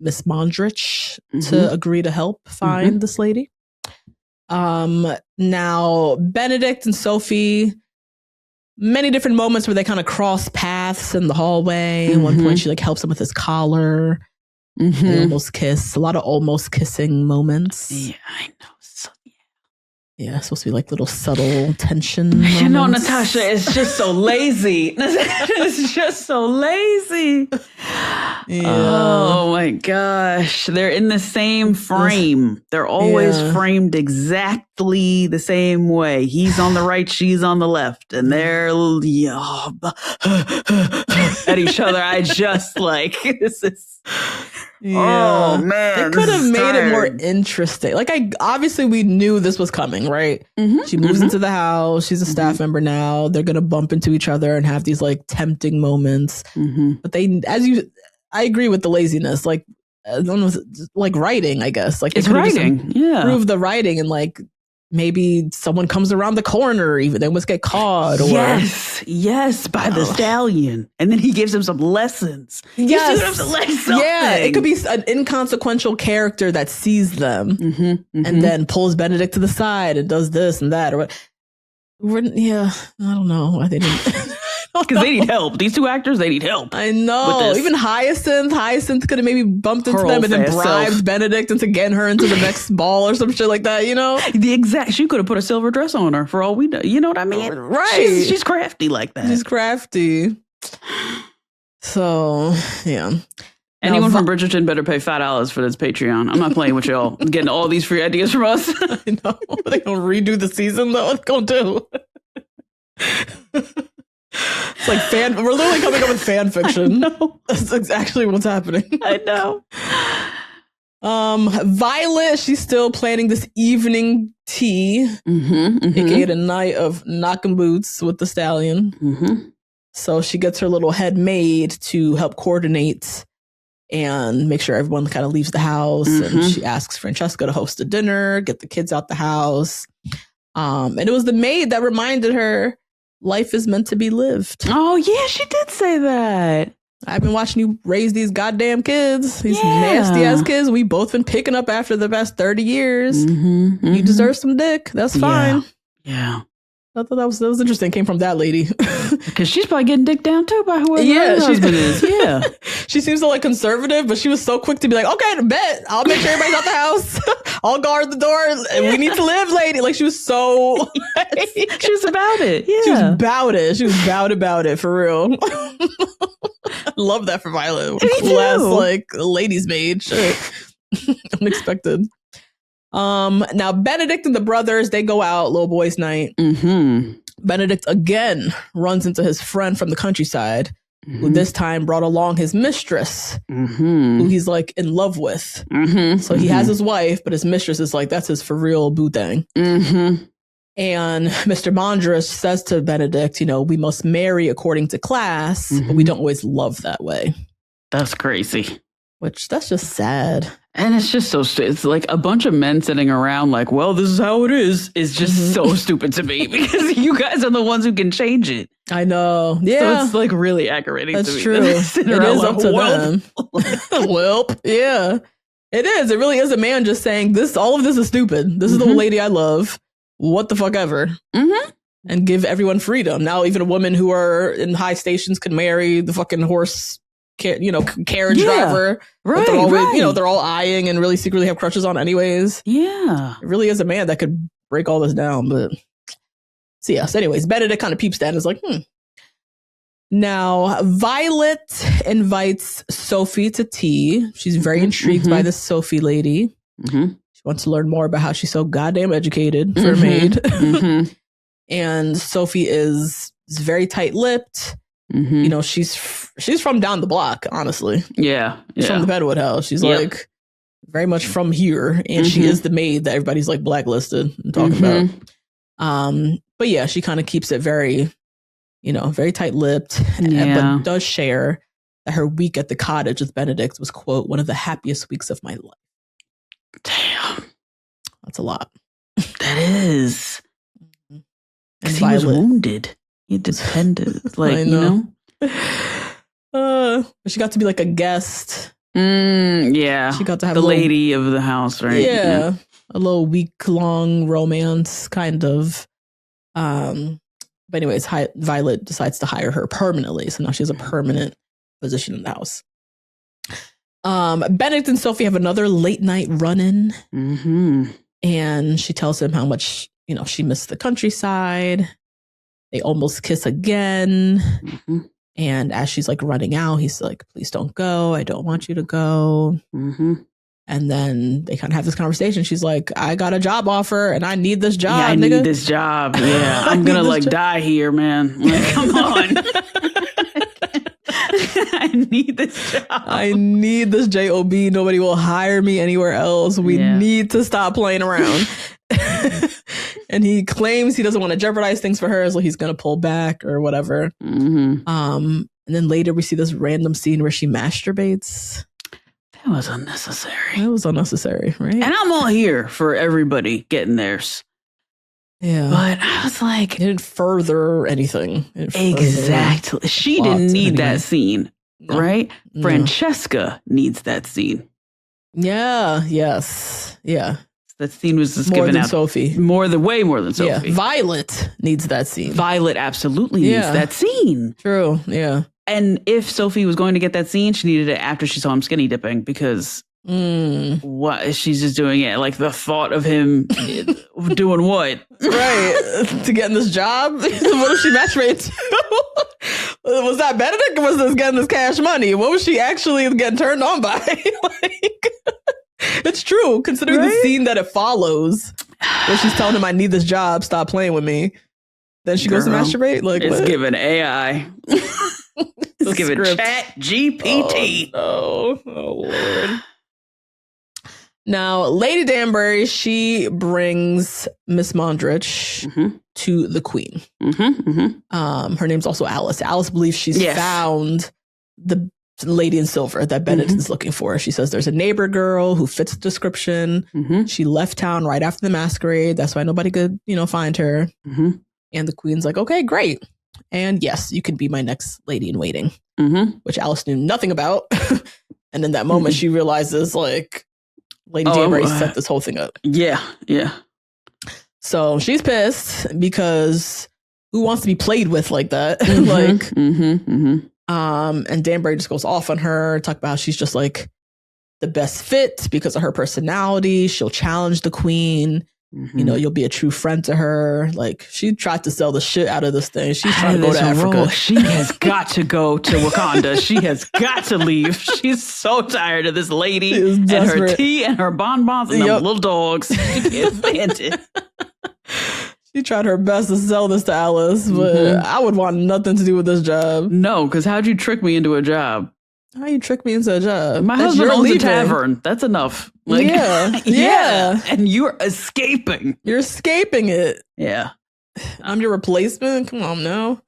Mondrich to agree to help find this lady. Now Benedict and Sophie, many different moments where they kind of cross paths in the hallway. At one point, she like helps him with his collar. They almost kiss. A lot of almost kissing moments. Yeah, I know. Yeah, it's supposed to be like little subtle tension moments. You know, Natasha is just so lazy. It's just so lazy. Yeah. Oh my gosh. They're in the same frame. They're always framed exactly the same way. He's on the right, she's on the left. And they're at each other. I just like, this is... Yeah. Oh man, they could have made it more interesting. Like, obviously we knew this was coming, right? She moves into the house. She's a staff member now. They're gonna bump into each other and have these like tempting moments. But I agree with the laziness. Like, like writing, I guess. Like it's writing. Prove the writing and like. Maybe someone comes around the corner, even they almost get caught. Or yes, by the stallion, and then he gives him some lessons. Yes, it could be an inconsequential character that sees them and then pulls Benedict to the side and does this and that. Or I don't know why they didn't. Because they need help. These two actors, they need help. I know. Even Hyacinth could have maybe bumped into them and then bribed Benedict into getting her into the next ball or some shit like that, you know? She could have put a silver dress on her for all we know. You know what I mean? Right. She's crafty like that. She's crafty. So, yeah. Anyone from Bridgerton better pay $5 for this Patreon. I'm not playing with y'all. Getting all these free ideas from us. I know. Are they going to redo the season, though? What's going to do? It's like we're literally coming up with fan fiction. That's actually what's happening. I know. Violet, she's still planning this evening tea, aka the night of knocking boots with the stallion. So she gets her little head maid to help coordinate and make sure everyone kind of leaves the house. And she asks Francesca to host a dinner, get the kids out the house. And it was the maid that reminded her life is meant to be lived. Oh, yeah, she did say that. I've been watching you raise these goddamn kids, these nasty ass kids. We both been picking up after the past 30 years. You deserve some dick. That's fine. Yeah. I thought that was interesting. Came from that lady. Because she's probably getting dicked down too by whoever her husband is. Yeah. She seems so like conservative, but she was so quick to be like, okay, bet. I'll make sure everybody's out the house. I'll guard the door. We need to live, lady. Like she was so... She was about it. Yeah. She was about it. She was about it for real. Love that for Violet. Last like ladies' maid. Shit. Unexpected. Now Benedict and the brothers, they go out, little boys' night. Benedict again runs into his friend from the countryside, who this time brought along his mistress, who he's like in love with. So he has his wife, but his mistress is like, that's his for real boo thing. And Mr. Mondras says to Benedict, you know, we must marry according to class, but we don't always love that way. That's crazy. Which, that's just sad. And it's just so it's like a bunch of men sitting around like, well, this is how it is just so stupid to me because you guys are the ones who can change it. I know. Yeah. So it's like really aggravating to me. That's true. It is up to them. Welp. Yeah. It is. It really is a man just saying all of this is stupid. This is the lady I love. What the fuck ever. And give everyone freedom. Now even a woman who are in high stations can marry the fucking carriage driver. Right, they're always, they're all eyeing and really secretly have crushes on anyways. Yeah. It really is a man that could break all this down. But so anyways, Benedict kind of peeps that and is like, Now, Violet invites Sophie to tea. She's very intrigued by this Sophie lady. She wants to learn more about how she's so goddamn educated for a maid. And Sophie is very tight-lipped. You know, she's from down the block, honestly. Yeah. She's from the Bedwood house. She's like very much from here. And she is the maid that everybody's like blacklisted and talking about. But yeah, she kind of keeps it very, very tight-lipped. But does share that her week at the cottage with Benedict was, quote, one of the happiest weeks of my life. Damn. That's a lot. That is. Because he was wounded. He depended, like, she got to be like a guest. Yeah. She got to have the lady of the house, right? Yeah. A little week-long romance, kind of. But anyways, Violet decides to hire her permanently. So now she has a permanent position in the house. Benedict and Sophie have another late night run-in. And she tells him how much, she missed the countryside. They almost kiss again. And as she's like running out, he's like, please don't go. I don't want you to go. And then they kind of have this conversation. She's like, I got a job offer and I need this job. Yeah, I need this job. Yeah, I'm going to like die here, man. Like, come on. I need this job. I need this job. Nobody will hire me anywhere else. We need to stop playing around. And he claims he doesn't want to jeopardize things for her, so he's going to pull back or whatever. And then later we see this random scene where she masturbates. That was unnecessary. That was unnecessary, right? And I'm all here for everybody getting theirs. Yeah. But I was like... It didn't further anything. Exactly. She didn't need that scene, right? No. Francesca needs that scene. Yeah. Yes. Yeah. That scene was just more given than out. Sophie. Way more than Sophie. Yeah. Violet needs that scene. Violet absolutely needs that scene. True. Yeah. And if Sophie was going to get that scene, she needed it after she saw him skinny dipping because what she's just doing it. Like the thought of him doing what? Right. To get in this job? What if she masturbated to? Was that Benedict or was this getting this cash money? What was she actually getting turned on by? It's true, considering the scene that it follows, where she's telling him, I need this job, stop playing with me. Then she goes to masturbate. Like it's what? giving AI. It's giving Chat GPT. Oh Lord. Now, Lady Danbury, she brings Miss Mondrich to the Queen. Her name's also Alice. Alice believes she's found the lady in silver that Benedict is looking for. She says there's a neighbor girl who fits the description. She left town right after the masquerade. That's why nobody could, find her. And the Queen's like, okay, great. And yes, you can be my next lady in waiting, which Alice knew nothing about. And in that moment, she realizes, like, Lady Danbury set this whole thing up. Yeah. So she's pissed because who wants to be played with like that? And Danbury just goes off on her, talk about how she's just like the best fit because of her personality. She'll challenge the Queen. You'll be a true friend to her. Like, she tried to sell the shit out of this thing. She's trying to go to Africa. She has got to go to Wakanda. She has got to leave. She's so tired of this lady and her tea and her bonbons and them little dogs. She can't stand it. She tried her best to sell this to Alice, but I would want nothing to do with this job. No, because how'd you trick me into a job? How you trick me into a job? My husband owns a tavern. That's enough. Like, yeah. And you're escaping. You're escaping it. Yeah. I'm your replacement. Come on now.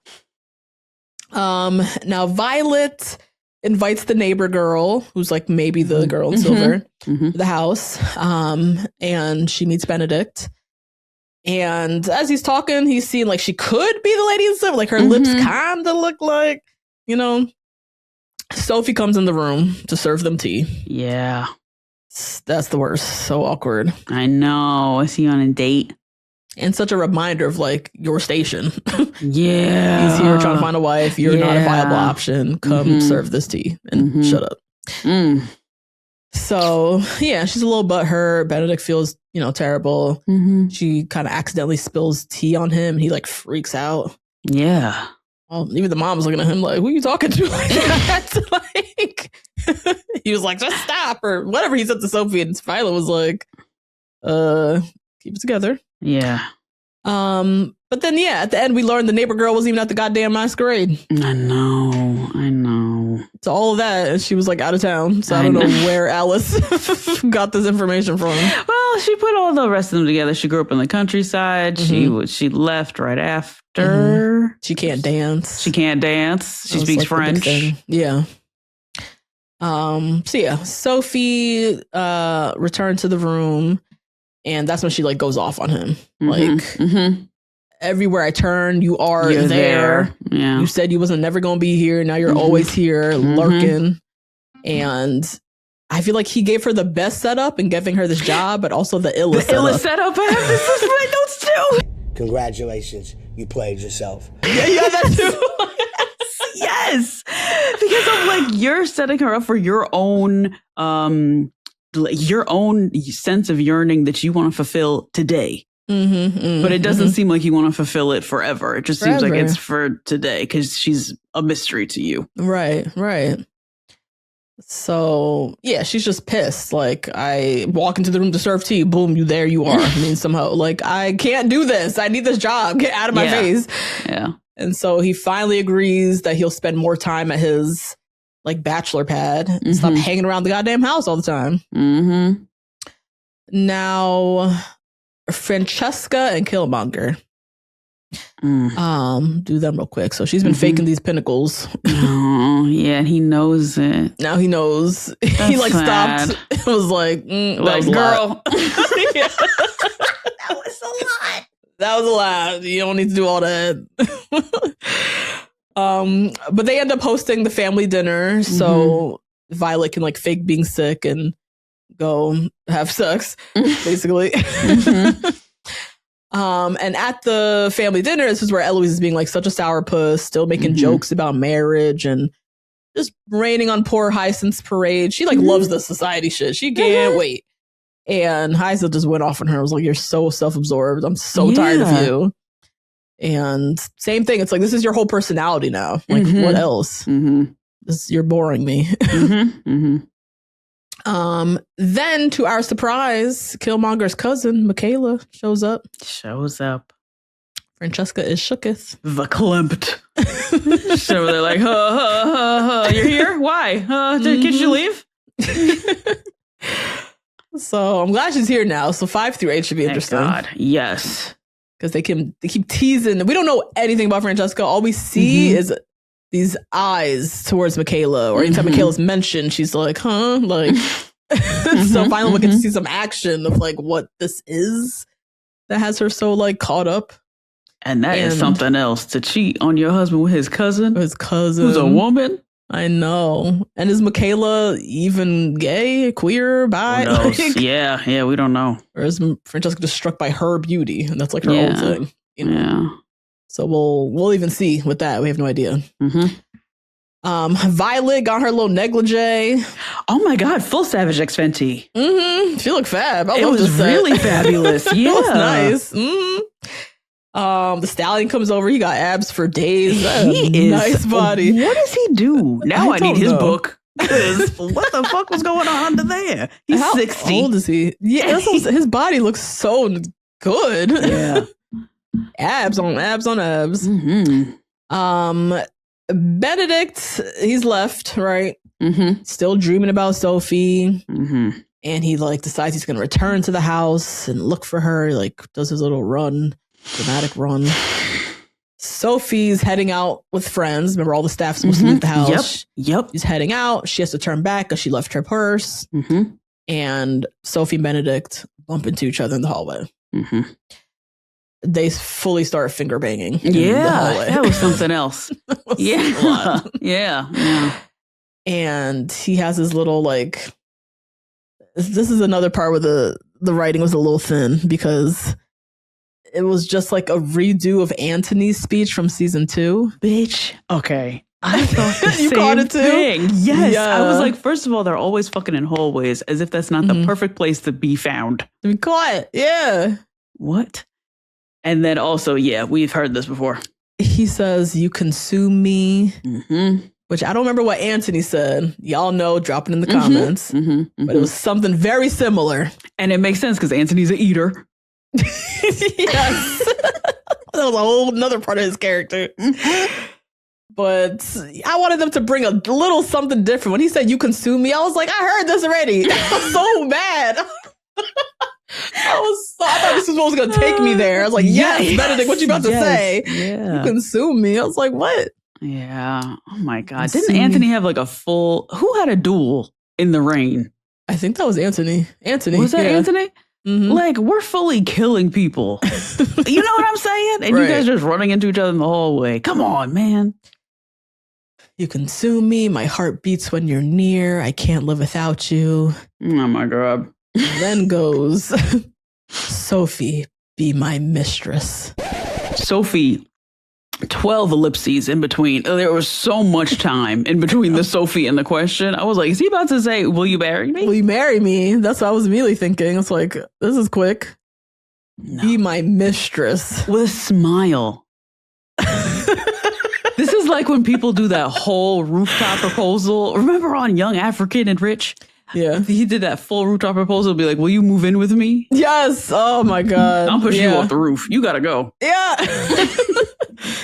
Now Violet invites the neighbor girl, who's like maybe the girl in silver, to the house. And she meets Benedict. And as he's talking, he's seeing like she could be the lady in silver. Like her lips kind of look like, Sophie comes in the room to serve them tea. Yeah. That's the worst. So awkward. I know. Is he on a date? And such a reminder of like your station. Yeah. He's here trying to find a wife. You're not a viable option. Come serve this tea and shut up. So, yeah, she's a little butthurt. Benedict feels, terrible. She kind of accidentally spills tea on him. He like freaks out. Yeah. Well, even the mom was looking at him like, who are you talking to like that? He was like, just stop or whatever he said to Sophie. And Violet was like, keep it together. Yeah. But then, at the end, we learned the neighbor girl wasn't even at the goddamn masquerade. I know. So all of that, and she was like out of town. So I don't know where Alice got this information from. Well, she put all the rest of them together. She grew up in the countryside. She left right after. She can't dance. She speaks French. Yeah. Sophie returned to the room, and that's when she like goes off on him. Everywhere I turn, you're there. Yeah. You said you wasn't never going to be here. Now you're always here, lurking. And I feel like he gave her the best setup in giving her this job, but also the illest setup. I have this is my notes too. Congratulations, you played yourself. Yeah, that too. Yes, because I'm like, you're setting her up for your own sense of yearning that you want to fulfill today. But it doesn't seem like you want to fulfill it forever. It just seems like it's for today because she's a mystery to you. Right. So, she's just pissed. Like, I walk into the room to serve tea. Boom, there you are. I mean, somehow, like, I can't do this. I need this job. Get out of my face. Yeah. And so he finally agrees that he'll spend more time at his, like, bachelor pad and stop hanging around the goddamn house all the time. Now, Francesca and Killmonger. Do them real quick. So she's been faking these pinnacles. Oh, yeah, he knows it. Now he knows. That's he like sad. stopped. It was like, that was a girl. lot. That was a lot. That was a lot. You don't need to do all that. But they end up hosting the family dinner, so Violet can like fake being sick and go have sex, basically. And at the family dinner, this is where Eloise is being like such a sourpuss, still making jokes about marriage and just raining on poor Hyacinth's parade. She like loves the society shit. She can't wait. And Hyacinth just went off on her. I was like, you're so self-absorbed. I'm so tired of you. And same thing. It's like, this is your whole personality now. Like, what else? You're boring me. Then to our surprise, Killmonger's cousin, Michaela, shows up. Francesca is shooketh. Verklempt. So they're like, you're here? Why? Did you leave? So I'm glad she's here now. So 5 through 8 should be interesting. Thank God. Yes. Because they keep teasing. We don't know anything about Francesca. All we see is these eyes towards Michaela. Or anytime Michaela's mentioned, she's like, huh? Like, so finally we'll get to see some action of like what this is that has her so like caught up. And that is something else, to cheat on your husband with his cousin. His cousin. Who's a woman. I know. And is Michaela even gay, queer, bi? Who knows? Like, yeah, we don't know. Or is Francesca just struck by her beauty? And that's like her own thing. You know? Yeah. So we'll even see with that. We have no idea. Violet got her little negligee. Oh my God, full Savage X Fenty. She looked fab. It was really fabulous. Yeah. It was nice. The stallion comes over. He got abs for days. He is nice body. What does he do? Now I need his book. What the fuck was going on under there? He's 60. How old is he? Yeah, his body looks so good. Yeah. Abs on abs. Benedict, he's left, right? Still dreaming about Sophie. And he like decides he's gonna return to the house and look for her. He like does his little dramatic run. Sophie's heading out with friends. Remember, all the staff's supposed to leave the house. Yep. She's heading out. She has to turn back because she left her purse. And Sophie and Benedict bump into each other in the hallway. They fully start finger banging. Yeah, that was something else. Yeah. And he has his little like. This is another part where the writing was a little thin because it was just like a redo of Anthony's speech from season 2. Bitch. Okay. I thought the you same caught it too? thing. Yes. Yeah. I was like, first of all, they're always fucking in hallways, as if that's not the perfect place to be found. To be caught. Yeah. What? And then also, we've heard this before. He says, "You consume me," which I don't remember what Anthony said. Y'all know, drop it in the comments. But it was something very similar. And it makes sense because Anthony's an eater. Yes. That was a whole another part of his character. But I wanted them to bring a little something different. When he said, "You consume me," I was like, I heard this already. I was so mad. I thought this was going to take me there. I was like, yes, Benedict, what you about to say? Yeah. You consume me. I was like, what? Yeah. Oh my God. Didn't Anthony have like who had a duel in the rain? I think that was Anthony. Was that Anthony? Like, we're fully killing people. You know what I'm saying? And you guys just running into each other in the hallway. Come on, man. You consume me. My heart beats when you're near. I can't live without you. Oh my God. Then goes, Sophie, be my mistress. Sophie, 12 ellipses in between. There was so much time in between the Sophie and the question. I was like, is he about to say, will you marry me? Will you marry me? That's what I was immediately thinking. It's like, this is quick. No. Be my mistress. With a smile. This is like when people do that whole rooftop proposal. Remember on Young, African and Rich? Yeah. He did that full rooftop proposal. Be like, will you move in with me? Yes. Oh my God. I'll push you off the roof. You gotta go. Yeah.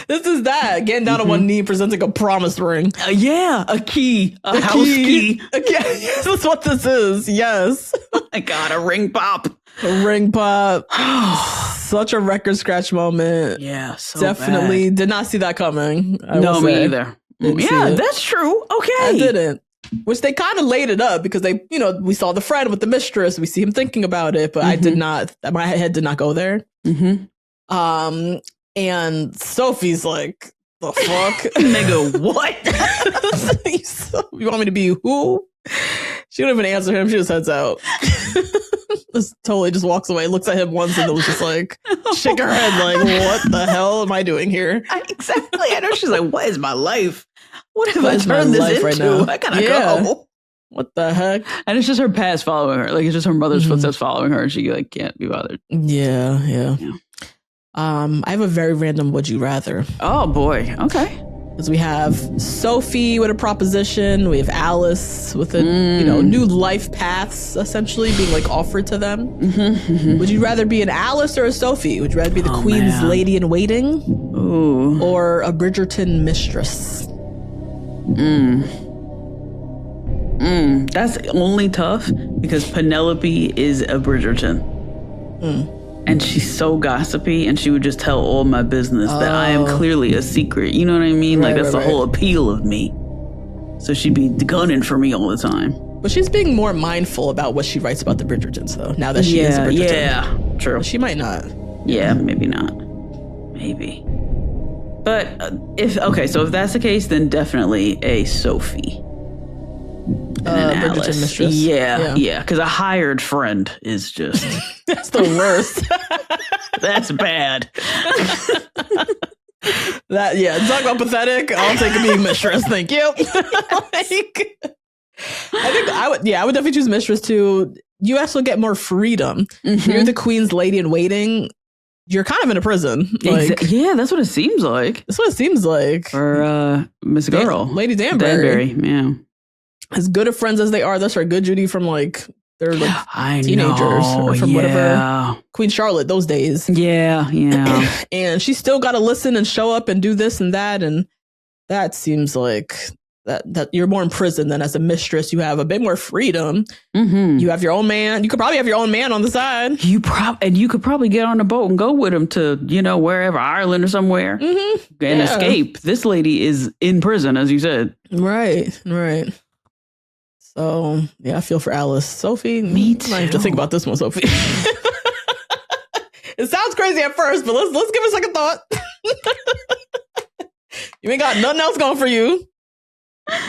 This is that. Getting down on one knee, presenting a promise ring. A key. A house key. Yes, that's what this is. Yes. Oh my God, a ring pop. A ring pop. Such a record scratch moment. Yeah, so definitely bad. Did not see that coming. No, me either. Yeah, that's true. Okay. I didn't. Which they kind of laid it up because they, we saw the friend with the mistress. We see him thinking about it, but I did not. My head did not go there. And Sophie's like, the fuck, nigga, what? You want me to be who? She don't even answer him. She just heads out. Just totally just walks away, looks at him once, and then was just like, shake her head, like, what the hell am I doing here? Exactly. I know. She's like, what is my life? What have I turned this into? Right now? I gotta go. What the heck? And it's just her past following her. Like, it's just her mother's footsteps following her, and she like can't be bothered. Yeah. I have a very random would you rather. Oh boy. Okay. Because we have Sophie with a proposition. We have Alice with a new life paths essentially being like offered to them. Would you rather be an Alice or a Sophie? Would you rather be the Queen's lady in waiting? Ooh. Or a Bridgerton mistress? That's only tough because Penelope is a Bridgerton. And she's so gossipy, and she would just tell all my business that I am clearly a secret. You know what I mean? Like, that's the whole appeal of me. So she'd be gunning for me all the time. But she's being more mindful about what she writes about the Bridgertons, though, now that she is a Bridgerton. Yeah, true. She might not. Yeah, maybe not. Maybe. But so if that's the case, then definitely a Sophie. Bridgerton mistress. Yeah. Because a hired friend is just... That's the worst. That's bad. Talk about pathetic. I'll take a being mistress. Thank you. I think I would definitely choose mistress too. You also get more freedom. You're the Queen's lady in waiting. You're kind of in a prison. Yeah, that's what it seems like. That's what it seems like. For Miss Girl. Lady Danbury. Yeah. As good of friends as they are, that's our good Judy from like they're like teenagers or from whatever. Queen Charlotte, those days. Yeah. And she still got to listen and show up and do this and that. And that seems like that you're more in prison than as a mistress. You have a bit more freedom. You have your own man. You could probably have your own man on the side. And you could probably get on a boat and go with him to, wherever, Ireland or somewhere and escape. This lady is in prison, as you said. Right. So, yeah, I feel for Alice. Sophie, me too. I have to think about this one, Sophie. It sounds crazy at first, but let's give it a second thought. You ain't got nothing else going for you.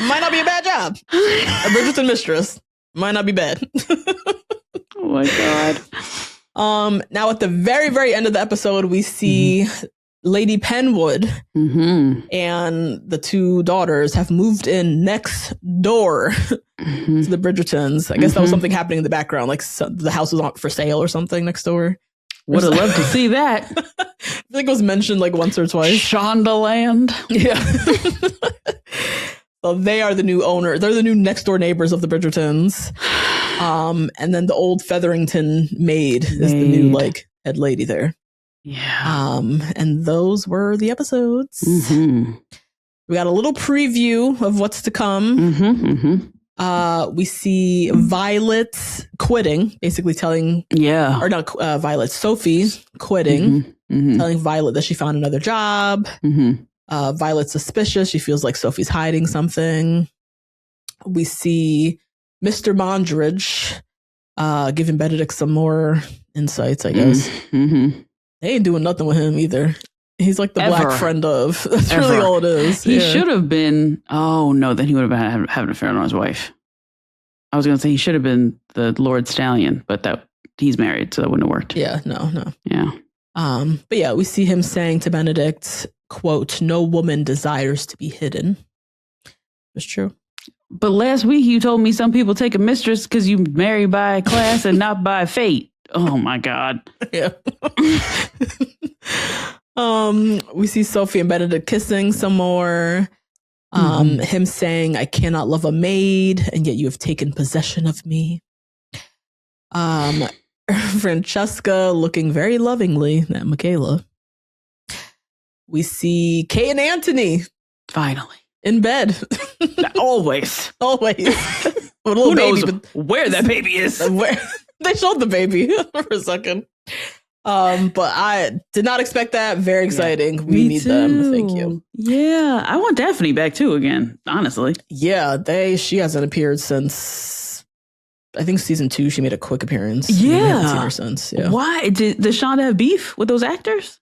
Might not be a bad job. A Bridgerton mistress. Might not be bad. Oh my God. Now at the very, very end of the episode, we see Lady Penwood and the two daughters have moved in next door to the Bridgertons. I guess that was something happening in the background, like the house was on for sale or something next door. Would have loved to see that. I think it was mentioned like once or twice. Shondaland. Yeah. So they are the new owner. They're the new next door neighbors of the Bridgertons. And then the old Featherington maid is the new like head lady there. Yeah. And those were the episodes. We got a little preview of what's to come. We see Violet quitting, basically telling Sophie quitting, telling Violet that she found another job. Violet's suspicious. She feels like Sophie's hiding something. We see Mr. Mondridge giving Benedict some more insights, I guess. They ain't doing nothing with him either. He's like the black friend of. That's really all it is. He should have been. Oh no, then he would have been having an affair on his wife. I was going to say he should have been the Lord Stallion, but he's married, so that wouldn't have worked. Yeah, no. Yeah. But yeah, we see him saying to Benedict, quote, "No woman desires to be hidden." It's true. But last week you told me some people take a mistress because you marry by class and not by fate. Oh my God. Yeah. We see Sophie and Benedict kissing some more. Him saying, "I cannot love a maid, and yet you have taken possession of me." Francesca looking very lovingly at Michaela. We see Kay and Anthony finally in bed. Always. Who knows where that baby is? They showed the baby for a second. But I did not expect that. Very exciting. Yeah, we need them. Thank you. Yeah. I want Daphne back too again, honestly. Yeah, she hasn't appeared since I think season 2. She made a quick appearance. Yeah. We haven't seen her since. Yeah. Why? Does Shonda have beef with those actors?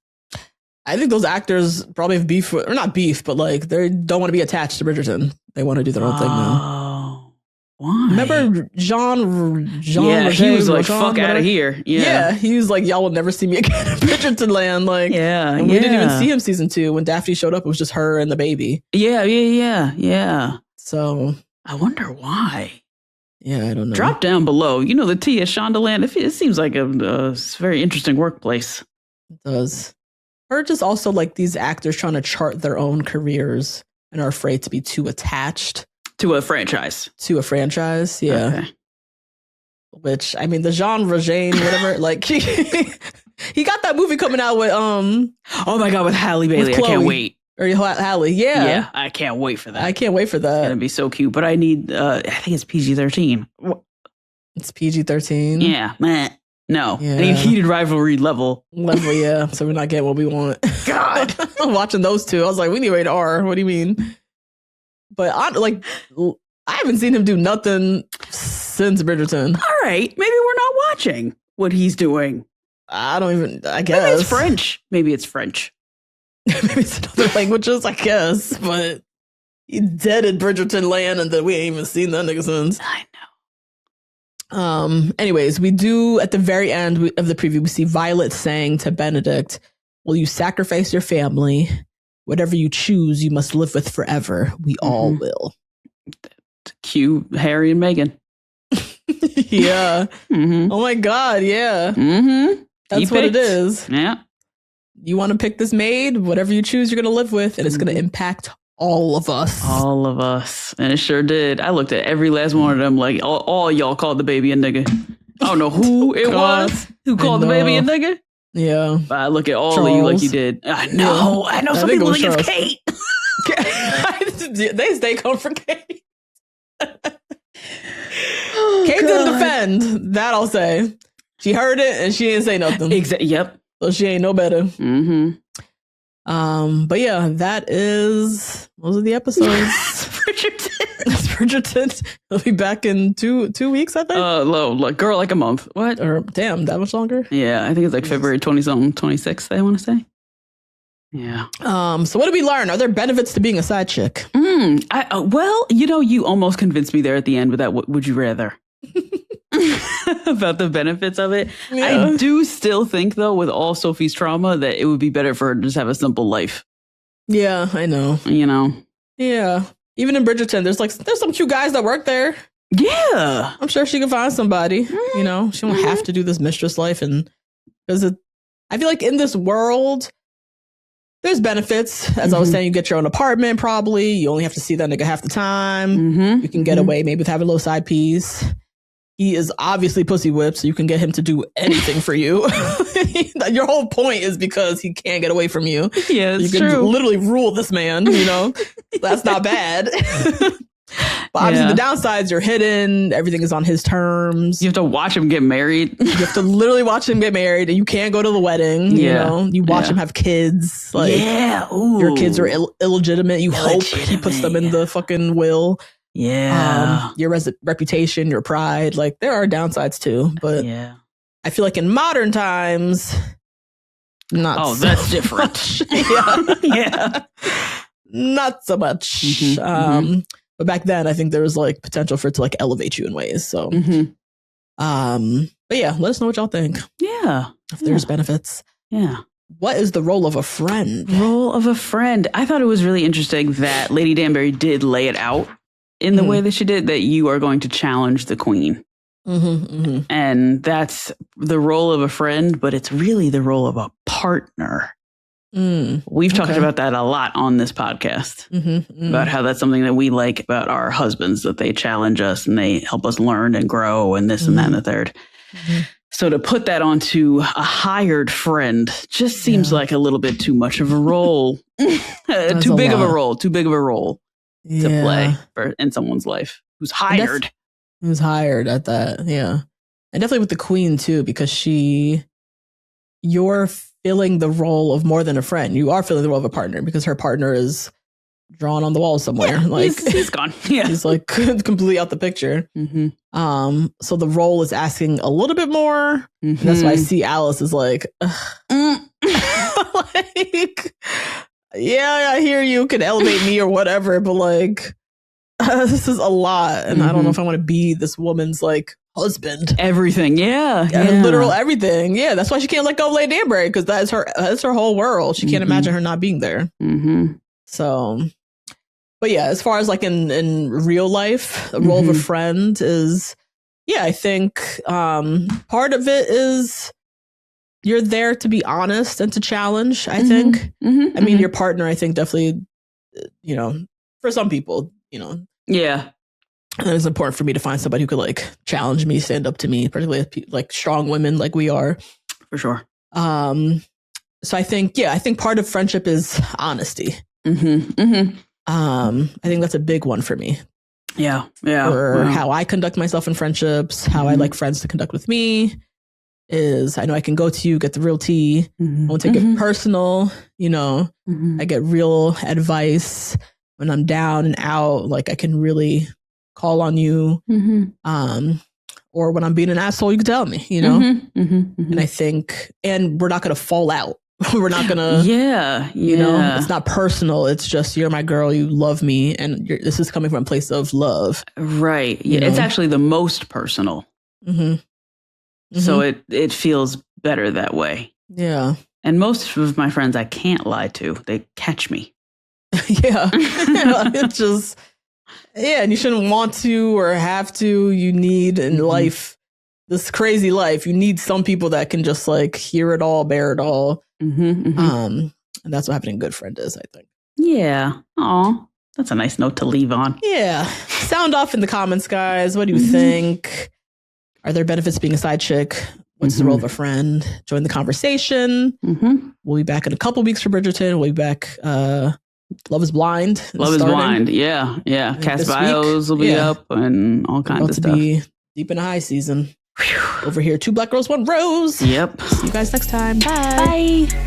I think those actors probably have beef, or not beef, but like they don't want to be attached to Bridgerton. They want to do their own thing now. Why? Remember Jean? Yeah, he was like, "Fuck out of here." Yeah, he was like, "Y'all will never see me again in Bridgerton land." Like, and we didn't even see him season 2 when Daphne showed up. It was just her and the baby. Yeah. So I wonder why. Yeah, I don't know. Drop down below. You know the tea at Shondaland. It seems like a very interesting workplace. It does. Or just also like these actors trying to chart their own careers. and are afraid to be too attached to a franchise. Yeah. Okay. Which, I mean, the genre, whatever, like he got that movie coming out with oh my God, with Halle Bailey. I can't wait. Or Halle, yeah, I can't wait for that. I can't wait for that. It's gonna be so cute. But I need, I think it's PG-13. It's PG-13. Yeah, no, I need heated rivalry level. Yeah. So we're not getting what we want. God, I'm watching those two. I was like, we need rated R. What do you mean? But I haven't seen him do nothing since Bridgerton. All right, maybe we're not watching what he's doing. I guess maybe it's French. Maybe it's in other languages, I guess. But he dead in Bridgerton land, and then we ain't even seen that nigga since. I know. Anyways, we do at the very end of the preview, we see Violet saying to Benedict, "Will you sacrifice your family? Whatever you choose, you must live with forever. We all will." Cue Harry and Meghan. Yeah. Oh my God. Yeah. That's what it is. Yeah. You want to pick this maid? Whatever you choose, you're going to live with, and it's going to impact all of us. All of us. And it sure did. I looked at every last one of them like, all y'all called the baby a nigga. I don't know who it was who called the baby a nigga. Yeah. But I look at all Charles. Of you like you did. I know. Yeah. I know some people think it's Kate. They come for Kate. Kate didn't defend. That I'll say. She heard it and she didn't say nothing. Yep. So she ain't no better. But yeah, those are the episodes. That's Bridgerton. We'll be back in two weeks, I think. Girl, like a month. What? Or damn, that much longer? Yeah, I think it's like February 20-something, 26th, I want to say. Yeah. So what did we learn? Are there benefits to being a side chick? Well, you almost convinced me there at the end with that. Would you rather? About the benefits of it. Yeah. I do still think, though, with all Sophie's trauma, that it would be better for her to just have a simple life. Yeah, I know. Yeah. Even in Bridgerton, there's some cute guys that work there. Yeah. I'm sure she can find somebody. She don't have to do this mistress life. And because I feel like in this world, there's benefits. As I was saying, you get your own apartment, probably. You only have to see that nigga half the time. You can get away maybe with having a little side piece. He is obviously pussy whipped, so you can get him to do anything for you. Your whole point is because he can't get away from you. Yeah, it's you can true. Literally rule this man, That's not bad. But obviously the downsides, you're hidden. Everything is on his terms. You have to watch him get married. You have to literally watch him get married, and you can't go to the wedding. You watch him have kids. Your kids are illegitimate. You hope he puts them in the fucking will. Yeah. Your reputation, your pride. There are downsides too, but I feel like in modern times, that's different. Yeah. Not so much. But back then, I think there was potential for it to elevate you in ways. So, but yeah, let us know what y'all think. Yeah. If there's benefits. Yeah. What is the role of a friend? Role of a friend. I thought it was really interesting that Lady Danbury did lay it out in the way that she did, that you are going to challenge the queen. And that's the role of a friend, but it's really the role of a partner. We've talked about that a lot on this podcast, about how that's something that we like about our husbands, that they challenge us and they help us learn and grow and this and that and the third. So to put that onto a hired friend just seems like a little bit too much of a role. Too big of a role to play in someone's life who's hired. Who's hired at that, yeah. And definitely with the queen too, because you're filling the role of more than a friend. You are filling the role of a partner because her partner is drawn on the wall somewhere. He's gone. Yeah. He's completely out the picture. So the role is asking a little bit more. And that's why I see Alice is yeah, I hear you can elevate me or whatever, but this is a lot. And I don't know if I want to be this woman's husband. Everything. Yeah. Literal everything. Yeah. That's why she can't let go of Lady Danbury, because that's her whole world. She can't imagine her not being there. So, but yeah, as far as in real life, the role of a friend is, I think part of it is you're there to be honest and to challenge, I think. I mean, your partner, I think definitely, for some people, you know. Yeah. And it's important for me to find somebody who could like challenge me, stand up to me, particularly like strong women like we are. For sure. So I think part of friendship is honesty. I think that's a big one for me. Yeah. Or how I conduct myself in friendships, how I like friends to conduct with me is I know I can go to you, get the real tea. I won't take it personal. You know, I get real advice when I'm down and out. Like I can really call on you. Or when I'm being an asshole, you can tell me, you know? And I think, and we're not going to fall out. We're not going to, you know, it's not personal. It's just, you're my girl. You love me. And this is coming from a place of love. Right. Yeah. It's actually the most personal. So it feels better that way. Yeah. And most of my friends I can't lie to. They catch me. It's just, and you shouldn't want to or have to. You need in life, this crazy life, you need some people that can just like hear it all, bear it all. And that's what having a good friend is, I think. Yeah. Aw, that's a nice note to leave on. Yeah. Sound off in the comments, guys. What do you think? Are there benefits to being a side chick? What's the role of a friend? Join the conversation. We'll be back in a couple weeks for Bridgerton. We'll be back. Love is Blind. Love is Blind. Yeah. Cast bios will be up and all kinds of stuff. Be deep in the high season. Over here, 2 black girls, 1 rose. Yep. See you guys next time. Bye. Bye.